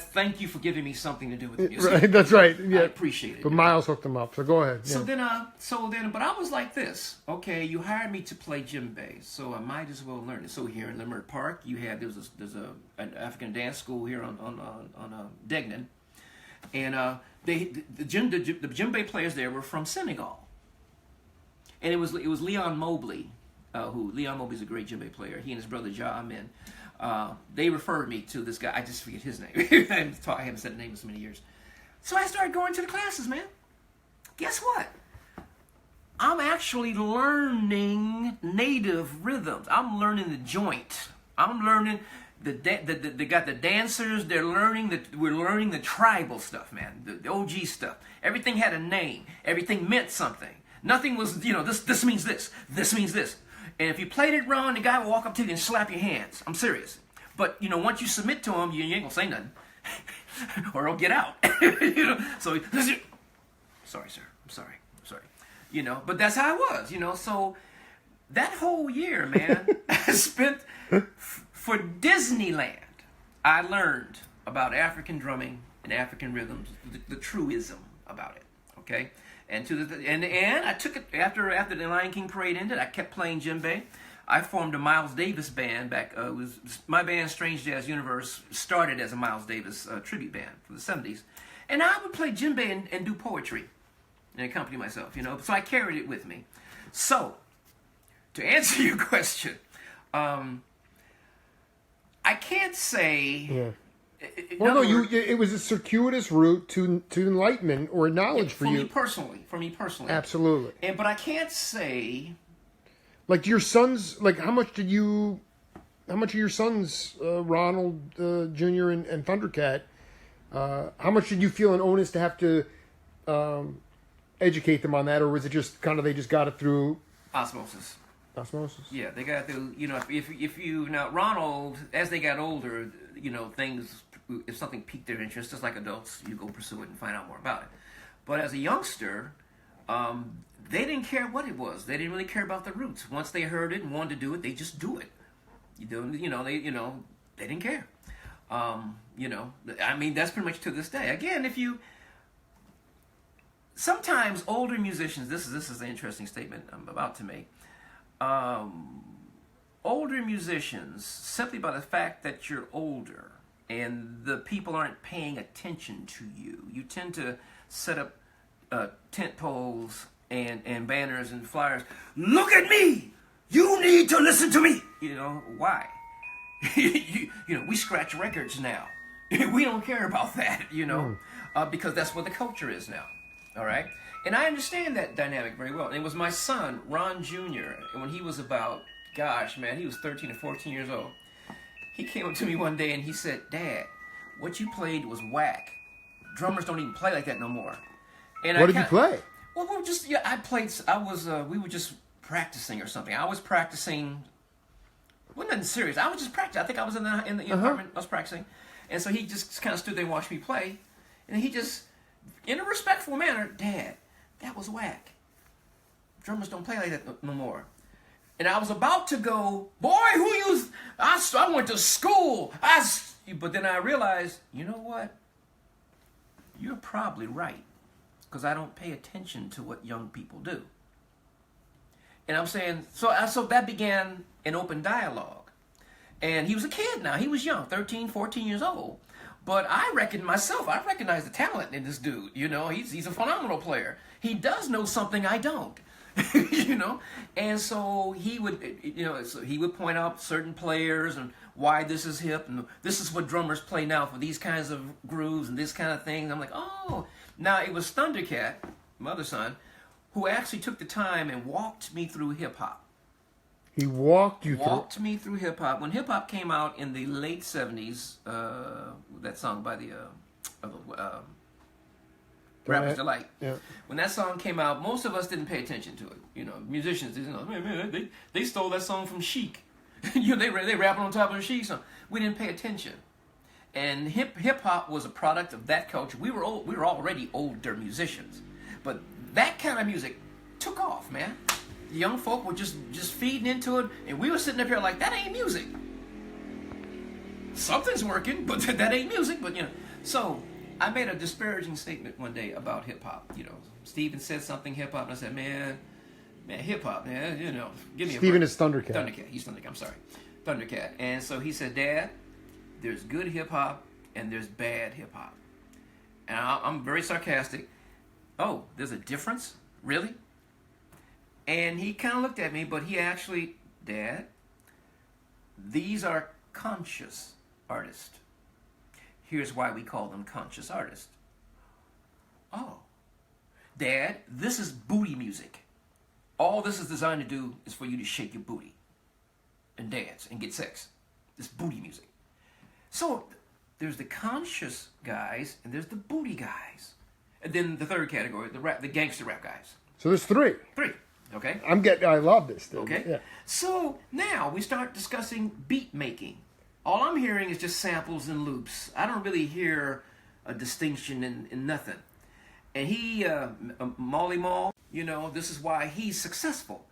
thank you for giving me something to do with the music. Right, that's right. Yeah. I appreciate it. But Miles hooked him up, so go ahead. So then, but I was like this. Okay, you hired me to play djembe, so I might as well learn it. So here in Leimert Park, there's an African dance school here on Degnan, and the djembe players there were from Senegal, and it was Leon Mobley. Leon Mobley's a great djembe player. He and his brother Jameson, they referred me to this guy. I just forget his name. I haven't said the name in so many years. So I started going to the classes, man. Guess what? I'm actually learning native rhythms. I'm learning the joint. I'm learning they got the dancers. We're learning the tribal stuff, man. The OG stuff. Everything had a name. Everything meant something. Nothing was, this means this. This means this. And if you played it wrong, the guy will walk up to you and slap your hands. I'm serious. But, once you submit to him, you ain't going to say nothing. Or he'll get out. So, sorry, sir. I'm sorry. But that's how it was, So, that whole year, man, I spent for Disneyland. I learned about African drumming and African rhythms, the truism about it, okay? And I took it after the Lion King Parade ended. I kept playing djembe. I formed a Miles Davis band back. My band Strange Jazz Universe started as a Miles Davis tribute band from the 70s, and I would play djembe and do poetry and accompany myself. So I carried it with me. So to answer your question, I can't say. Yeah. It was a circuitous route to enlightenment or knowledge for you. For me personally. Absolutely. But I can't say. Like your sons, how much of your sons, Ronald Jr. and Thundercat, how much did you feel an onus to have to educate them on that, or was it just kind of they just got it through osmosis? Yeah, they got through. Now Ronald, as they got older, things. If something piqued their interest, just like adults, you go pursue it and find out more about it. But as a youngster, they didn't care what it was. They didn't really care about the roots. Once they heard it and wanted to do it, they just do it. They didn't care. That's pretty much to this day. Again, sometimes older musicians. This is an interesting statement I'm about to make. Older musicians, simply by the fact that you're older and the people aren't paying attention to you, you tend to set up tent poles and banners and flyers. Look at me! You need to listen to me! Why? we scratch records now. We don't care about that, because that's what the culture is now. All right? And I understand that dynamic very well. And it was my son, Ron Jr., and when he was about, gosh, man, he was 13 or 14 years old. He came up to me one day and he said, Dad, what you played was whack. Drummers don't even play like that no more. And what did you play? Well, we were just practicing or something. I was practicing, well, nothing serious. I was just practicing. I think I was in the apartment, I was practicing. And so he just kind of stood there and watched me play. And he just, in a respectful manner, Dad, that was whack. Drummers don't play like that no more. And I was about to go, boy, I went to school. But then I realized, you know what? You're probably right. Because I don't pay attention to what young people do. And I'm saying, so that began an open dialogue. And he was a kid now. He was young, 13, 14 years old. But I recognize the talent in this dude. He's a phenomenal player. He does know something I don't. And so he would point out certain players and why this is hip and this is what drummers play now for these kinds of grooves and this kind of thing. And I'm like, oh, now it was Thundercat, my other son, who actually took the time and walked me through hip hop. He walked me through hip hop. When hip hop came out in the late 70s, that song by the Rapper's Delight. Yeah. When that song came out, most of us didn't pay attention to it. Musicians didn't know. They stole that song from Chic. They rapping on top of the Chic song. We didn't pay attention. And hip hop was a product of that culture. We were already older musicians, but that kind of music took off, man. The young folk were just feeding into it, and we were sitting up here like, that ain't music. Something's working, but that ain't music. But so I made a disparaging statement one day about hip hop. Steven said something hip hop, and I said, man, hip hop, man, give me a break. Steven is Thundercat. Thundercat, he's Thundercat. I'm sorry, Thundercat. And so he said, Dad, there's good hip hop and there's bad hip hop. And I'm very sarcastic. Oh, there's a difference, really? And he kind of looked at me, but he actually, Dad, these are conscious artists. Here's why we call them conscious artists. Oh, Dad, this is booty music. All this is designed to do is for you to shake your booty and dance and get sex. This booty music. So there's the conscious guys and there's the booty guys. And then the third category, the gangster rap guys. So there's three. Okay. I love this thing. Okay. Yeah. So now we start discussing beat making. All I'm hearing is just samples and loops. I don't really hear a distinction in nothing. And he, Molly Mall, this is why he's successful.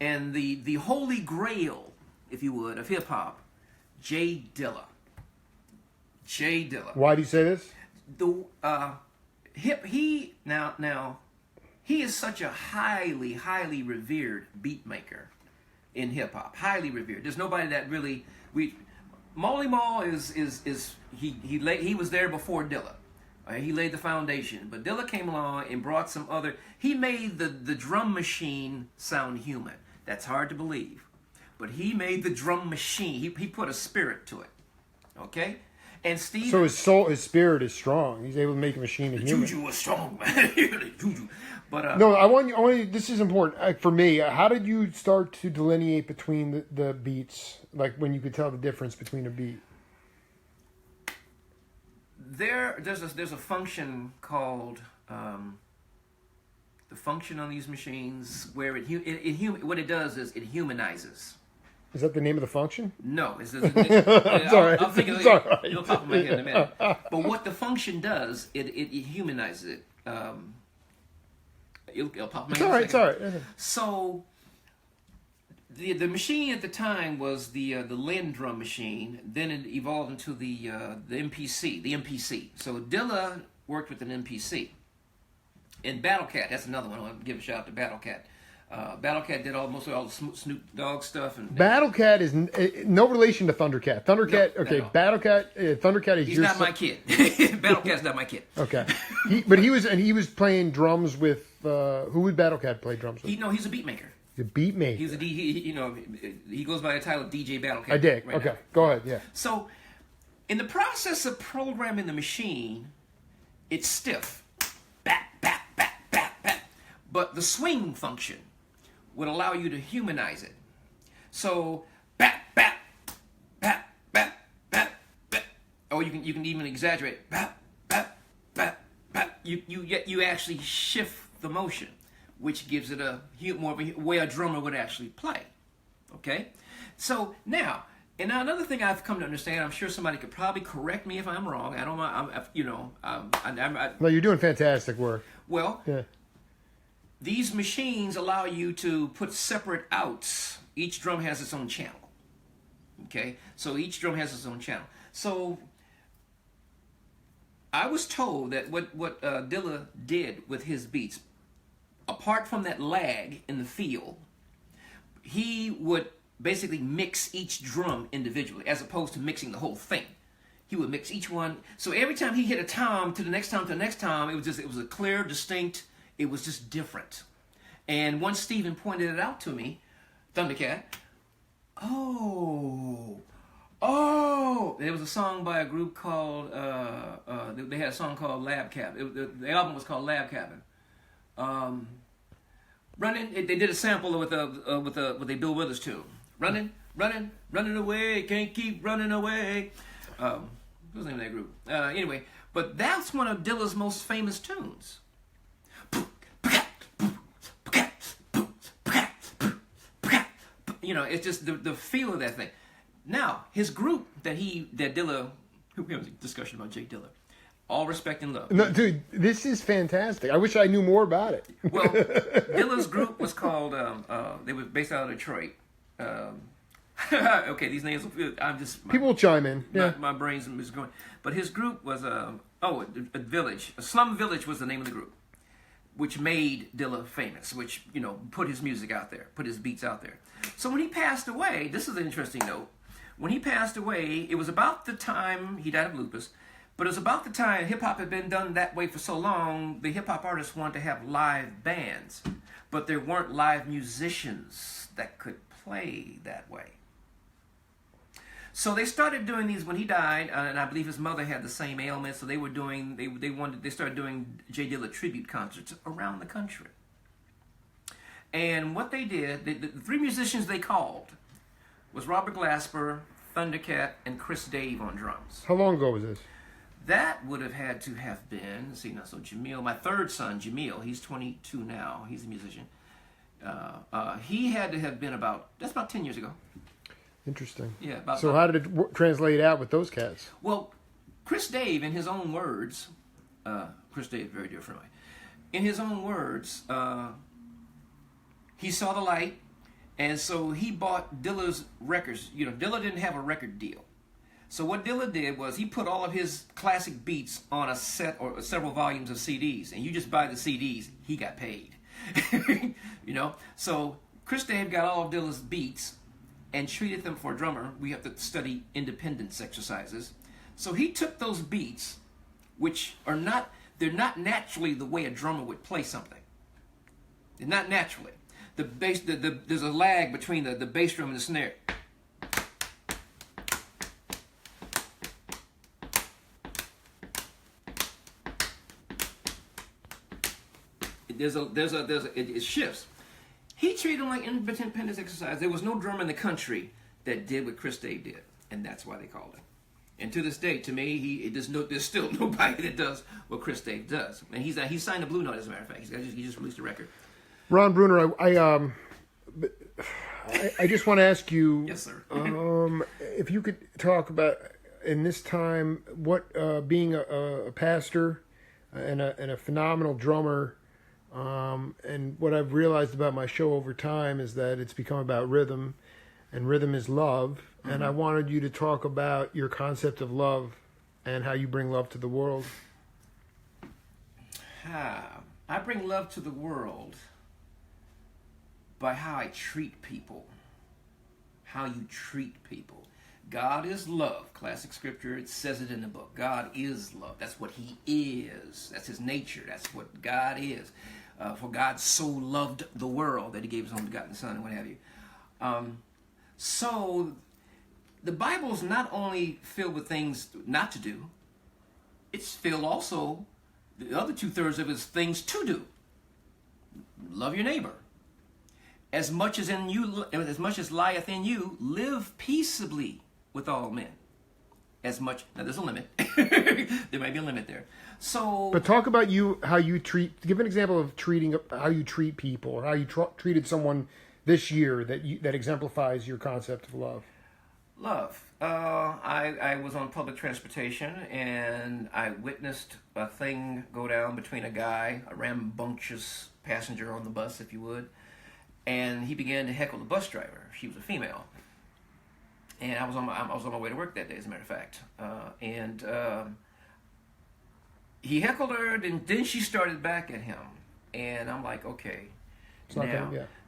And the holy grail, if you would, of hip hop, Jay Dilla. Why do you say this? He is such a highly revered beat maker in hip hop. Highly revered. There's nobody that really Molly Mall he was there before Dilla. He laid the foundation, but Dilla came along and brought some other. He made the drum machine sound human. That's hard to believe, but he made the drum machine. He put a spirit to it. Okay. And Steve. So his spirit is strong. He's able to make a machine a human. Juju was strong, man. Juju. But no, I want you. This is important for me. How did you start to delineate between the beats? Like when you could tell the difference between a beat. There's a function called the function on these machines where what it does is it humanizes. Is that the name of the function? No. It's sorry. I'm thinking it'll pop in my head in a minute. But what the function does, it humanizes it. It'll pop in my head. It's all right. So the machine at the time was the Linn drum machine. Then it evolved into the MPC. So Dilla worked with an MPC. And Battlecat, that's another one. I want to give a shout out to Battlecat. Battlecat did mostly all the Snoop Dogg stuff. And Battlecat is no relation to Thundercat. Thundercat, no, okay. no. Battlecat, Thundercat is. He's not my kid. Battlecat's not my kid. Okay, but he was playing drums with who would Battlecat play drums with? He's a beat maker. The beat maker. He goes by the title of DJ Battlecat. I dig. Right okay, now. go ahead. Yeah. So In the process of programming the machine, it's stiff. Bat, bat, bat, bat, bat. But the swing function would allow you to humanize it. So, bat, bat, bat, bat, bat, bat. Or you can even exaggerate. Bat, bat, bat, bat. You actually shift the motion, which gives it a more of a way a drummer would actually play. Okay? So, now, and now another thing I've come to understand, I'm sure somebody could probably correct me if I'm wrong. I don't know. No, you're doing fantastic work. Well, yeah. These machines allow you to put separate outs. Each drum has its own channel. Okay? So each drum has its own channel. So I was told that what Dilla did with his beats, apart from that lag in the feel, he would basically mix each drum individually, as opposed to mixing the whole thing. He would mix each one. So every time he hit a tom to the next tom to the next tom, it was a clear, distinct. It was just different. And once Stephen pointed it out to me, Thundercat, there was a song by a group called they had a song called Lab Cabin. The album was called Lab Cabin. They did a sample with a Bill Withers tune. Running away, can't keep running away. What was the name of that group? Anyway, but that's one of Dilla's most famous tunes. You know, it's just the feel of that thing. Now, his group that Dilla, we have a discussion about Jake Dilla. All respect and love. No, dude, this is fantastic. I wish I knew more about it. Well, Dilla's group was called, they were based out of Detroit. Okay, these names, people will chime in. Yeah. My brain's is going. But his group was, a village. A slum village was the name of the group, which made Dilla famous, which, put his music out there, put his beats out there. So when he passed away, this is an interesting note. When he passed away, it was about the time, he died of lupus, but it was about the time hip-hop had been done that way for so long, the hip-hop artists wanted to have live bands, but there weren't live musicians that could play that way. So they started doing these when he died, and I believe his mother had the same ailment, so they started doing J Dilla tribute concerts around the country. And what they did, the three musicians they called was Robert Glasper, Thundercat, and Chris Dave on drums. How long ago was this? That would have had to have been, Jamel, my third son, Jamel, he's 22 now, he's a musician. He had to have been about 10 years ago. Interesting. Yeah. So how did it translate out with those cats? Well, Chris Dave, in his own words, Chris Dave, very dear friend of mine, in his own words, he saw the light, and so he bought Dilla's records. Dilla didn't have a record deal. So what Dilla did was he put all of his classic beats on a set or several volumes of CDs, and you just buy the CDs, he got paid. So Chris Dave got all of Dilla's beats and treated them for a drummer. We have to study independence exercises. So he took those beats, which they're not naturally the way a drummer would play something. They're not naturally. The bass, there's a lag between the bass drum and the snare. It shifts. He treated them like independence exercise. There was no drummer in the country that did what Chris Dave did, and that's why they called it. And to this day, to me, there's still nobody that does what Chris Dave does. And he signed a Blue Note, as a matter of fact. He just released a record. Ron Bruner, I just want to ask you, yes, sir. if you could talk about in this time what being a pastor and a phenomenal drummer, and what I've realized about my show over time is that it's become about rhythm, and rhythm is love. Mm-hmm. And I wanted you to talk about your concept of love and how you bring love to the world. I bring love to the world by how I treat people, how you treat people. God is love. Classic scripture, it says it in the book. God is love. That's what he is. That's his nature. That's what God is. For God so loved the world that he gave his only begotten son and what have you. So the Bible's not only filled with things not to do, it's filled also, the other 2/3 of it is things to do. Love your neighbor. As much as lieth in you, live peaceably with all men. As much, now there's a limit. There might be a limit there. So, but talk about how you treat. Give an example of how you treat people, or how you treated someone this year that exemplifies your concept of love. Love. I was on public transportation and I witnessed a thing go down between a rambunctious passenger on the bus, if you would, and he began to heckle the bus driver. She was a female, and I was on my way to work that day, as a matter of fact, and he heckled her, and then she started back at him, and I'm like, okay,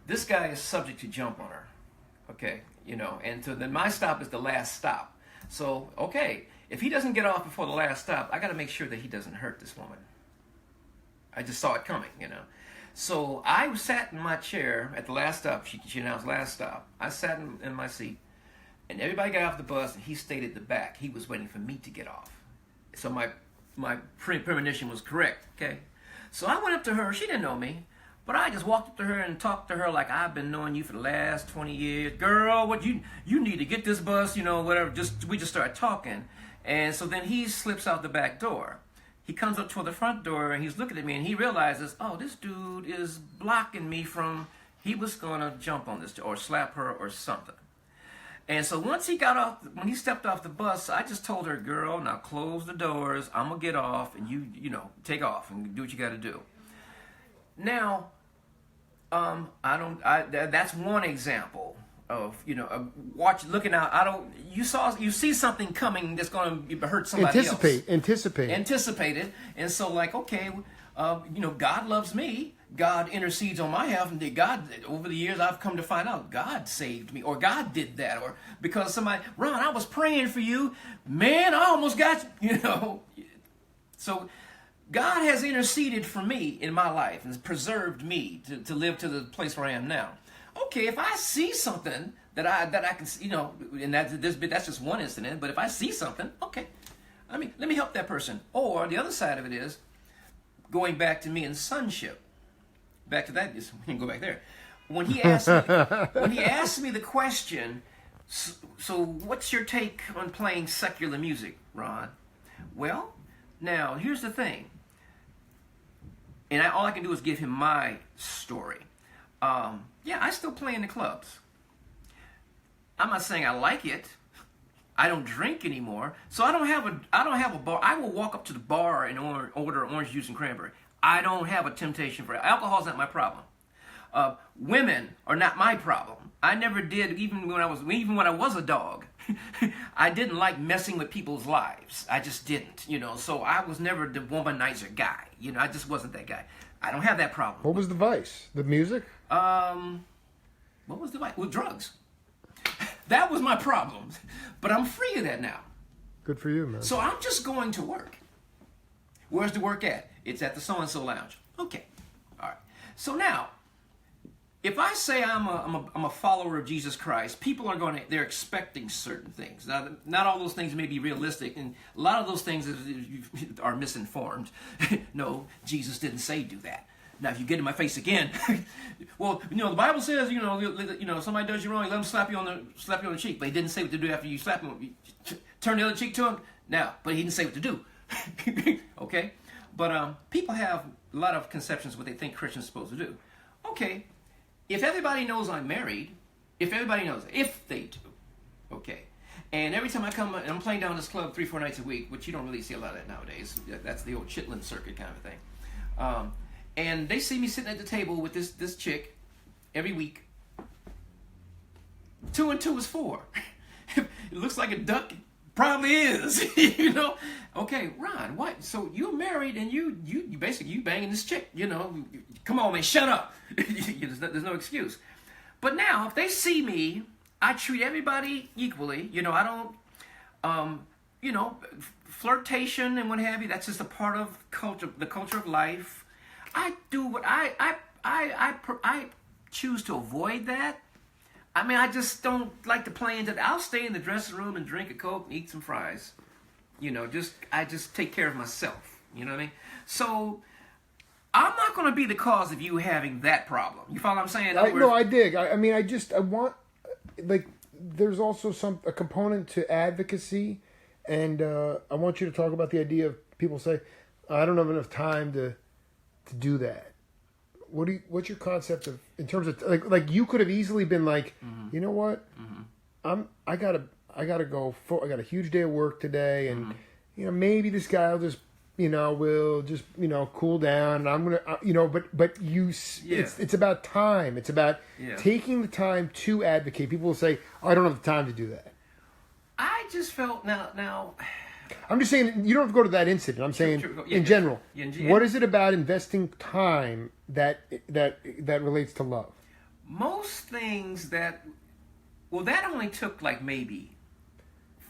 this guy is subject to jump on her, okay. And so then my stop is the last stop. So, okay, if he doesn't get off before the last stop, I got to make sure that he doesn't hurt this woman. I just saw it coming, So I sat in my chair at the last stop. She announced last stop. I sat in my seat, and everybody got off the bus, and he stayed at the back. He was waiting for me to get off. So my premonition was correct, okay? So I went up to her. She didn't know me. But I just walked up to her and talked to her like I've been knowing you for the last 20 years. Girl, what you need to get this bus, whatever. We just started talking. And so then he slips out the back door. He comes up toward the front door and he's looking at me and he realizes, oh, this dude is blocking me from, he was going to jump on this or slap her or something. And so once when he stepped off the bus, I just told her, girl, now close the doors. I'm going to get off and you take off and do what you got to do. Now, that's one example of, looking out. You see something coming that's going to hurt somebody else. Anticipate it. And so like, okay, God loves me. God intercedes on my behalf. And God, over the years, I've come to find out God saved me, or God did that, or because somebody, Ron, I was praying for you. Man, I almost got you, So God has interceded for me in my life and has preserved me to live to the place where I am now. Okay, if I see something that I can, and that's just one incident, but if I see something, okay, let me help that person. Or the other side of it is going back to me in sonship. Back to that, we can go back there. When he asked me the question, so what's your take on playing secular music, Ron? Well, now here's the thing. And all I can do is give him my story. I still play in the clubs. I'm not saying I like it. I don't drink anymore, so I don't have a bar. I will walk up to the bar and order orange juice and cranberry. I don't have a temptation for it. Alcohol's not my problem. Women are not my problem. I never did, even when I was a dog. I didn't like messing with people's lives. I just didn't, So I was never the womanizer guy. I just wasn't that guy. I don't have that problem. What was the vice? The music? What was the vice? Well, drugs. That was my problem. But I'm free of that now. Good for you, man. So I'm just going to work. Where's the work at? It's at the so-and-so lounge. Okay. All right. So now, if I say I'm a follower of Jesus Christ, people are they're expecting certain things. Now, not all those things may be realistic, and a lot of those things are misinformed. No, Jesus didn't say do that. Now, if you get in my face again, well, the Bible says, somebody does you wrong, you let them slap you on the cheek, but he didn't say what to do after you slap him. Turn the other cheek to him. Now, but he didn't say what to do. Okay, but people have a lot of conceptions of what they think Christians are supposed to do. Okay. If everybody knows I'm married, if they do, okay. And every time I come, and I'm playing down this club 3-4 nights a week, which you don't really see a lot of that nowadays. That's the old Chitlin circuit kind of thing. And they see me sitting at the table with this chick every week. 2 and 2 is 4. It looks like a duck. Probably is. Okay, Ron, what? So you're married and you basically banging this chick, Come on, man, shut up. There's no excuse. But now, if they see me, I treat everybody equally. I don't, flirtation and what have you. That's just a part of the culture of life. I do what I choose to avoid that. I mean, I just don't like to play into that. I'll stay in the dressing room and drink a Coke and eat some fries. I just take care of myself. You know what I mean? So I'm not going to be the cause of you having that problem. You follow what I'm saying? No, I dig. I mean, I want, like, there's also a component to advocacy, and I want you to talk about the idea of people say, I don't have enough time to do that. What's your concept of, in terms of, like you could have easily been like, you know what, I gotta go. I got a huge day of work today, and maybe this guy will just cool down, and I'm gonna but it's about time. It's about taking the time to advocate. People will say, I don't have the time to do that. I just felt now. I'm just saying, you don't have to go to that incident. I'm saying in general. What is it about investing time that relates to love? Most things that only took like maybe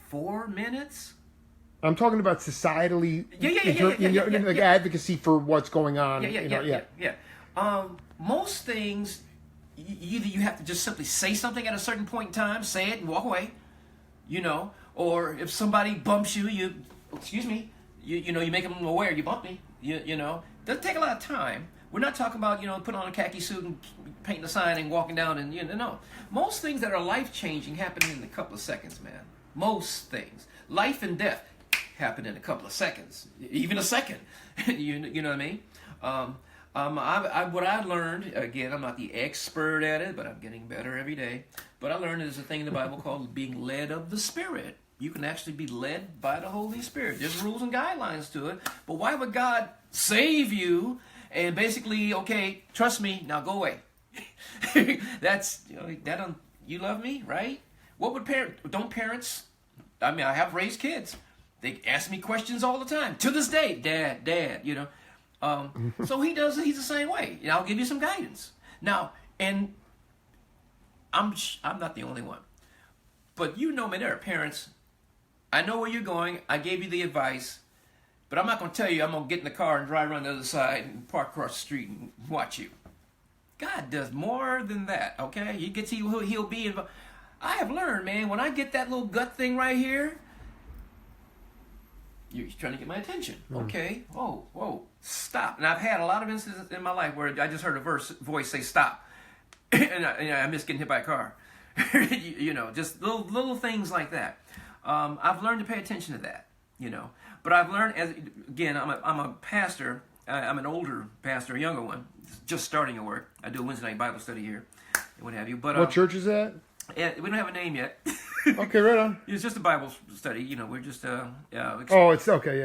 4 minutes. I'm talking about societally, advocacy for what's going on. Most things, either you have to just simply say something at a certain point in time, say it and walk away, or if somebody bumps you, you make them aware you bumped me, Doesn't take a lot of time. We're not talking about, putting on a khaki suit and painting a sign and walking down and, no. Most things that are life-changing happen in a couple of seconds, man. Most things. Life and death happen in a couple of seconds. Even a second. You know what I mean? What I learned, again, I'm not the expert at it, but I'm getting better every day. But I learned there's a thing in the Bible called being led of the Spirit. You can actually be led by the Holy Spirit. There's rules and guidelines to it. But why would God save you and basically, okay, trust me, now go away? That's, you love me, right? What would parents, I mean, I have raised kids. They ask me questions all the time. To this day, Dad, so he's the same way. I'll give you some guidance. Now, and I'm not the only one. But me, there are parents, I know where you're going, I gave you the advice, but I'm not going to tell you I'm going to get in the car and drive around the other side and park across the street and watch you. God does more than that, okay? He'll be involved. I have learned, man, when I get that little gut thing right here, you're trying to get my attention. Okay, whoa, stop. And I've had a lot of instances in my life where I just heard a voice say stop. and I missed getting hit by a car. Just little things like that. I've learned to pay attention to that, But I've learned, I'm a pastor. I'm an older pastor, a younger one, just starting to work. I do a Wednesday night Bible study here, and what have you. But what church is that? We don't have a name yet. Okay, right on. It's just a Bible study. We're just it's okay. Yeah.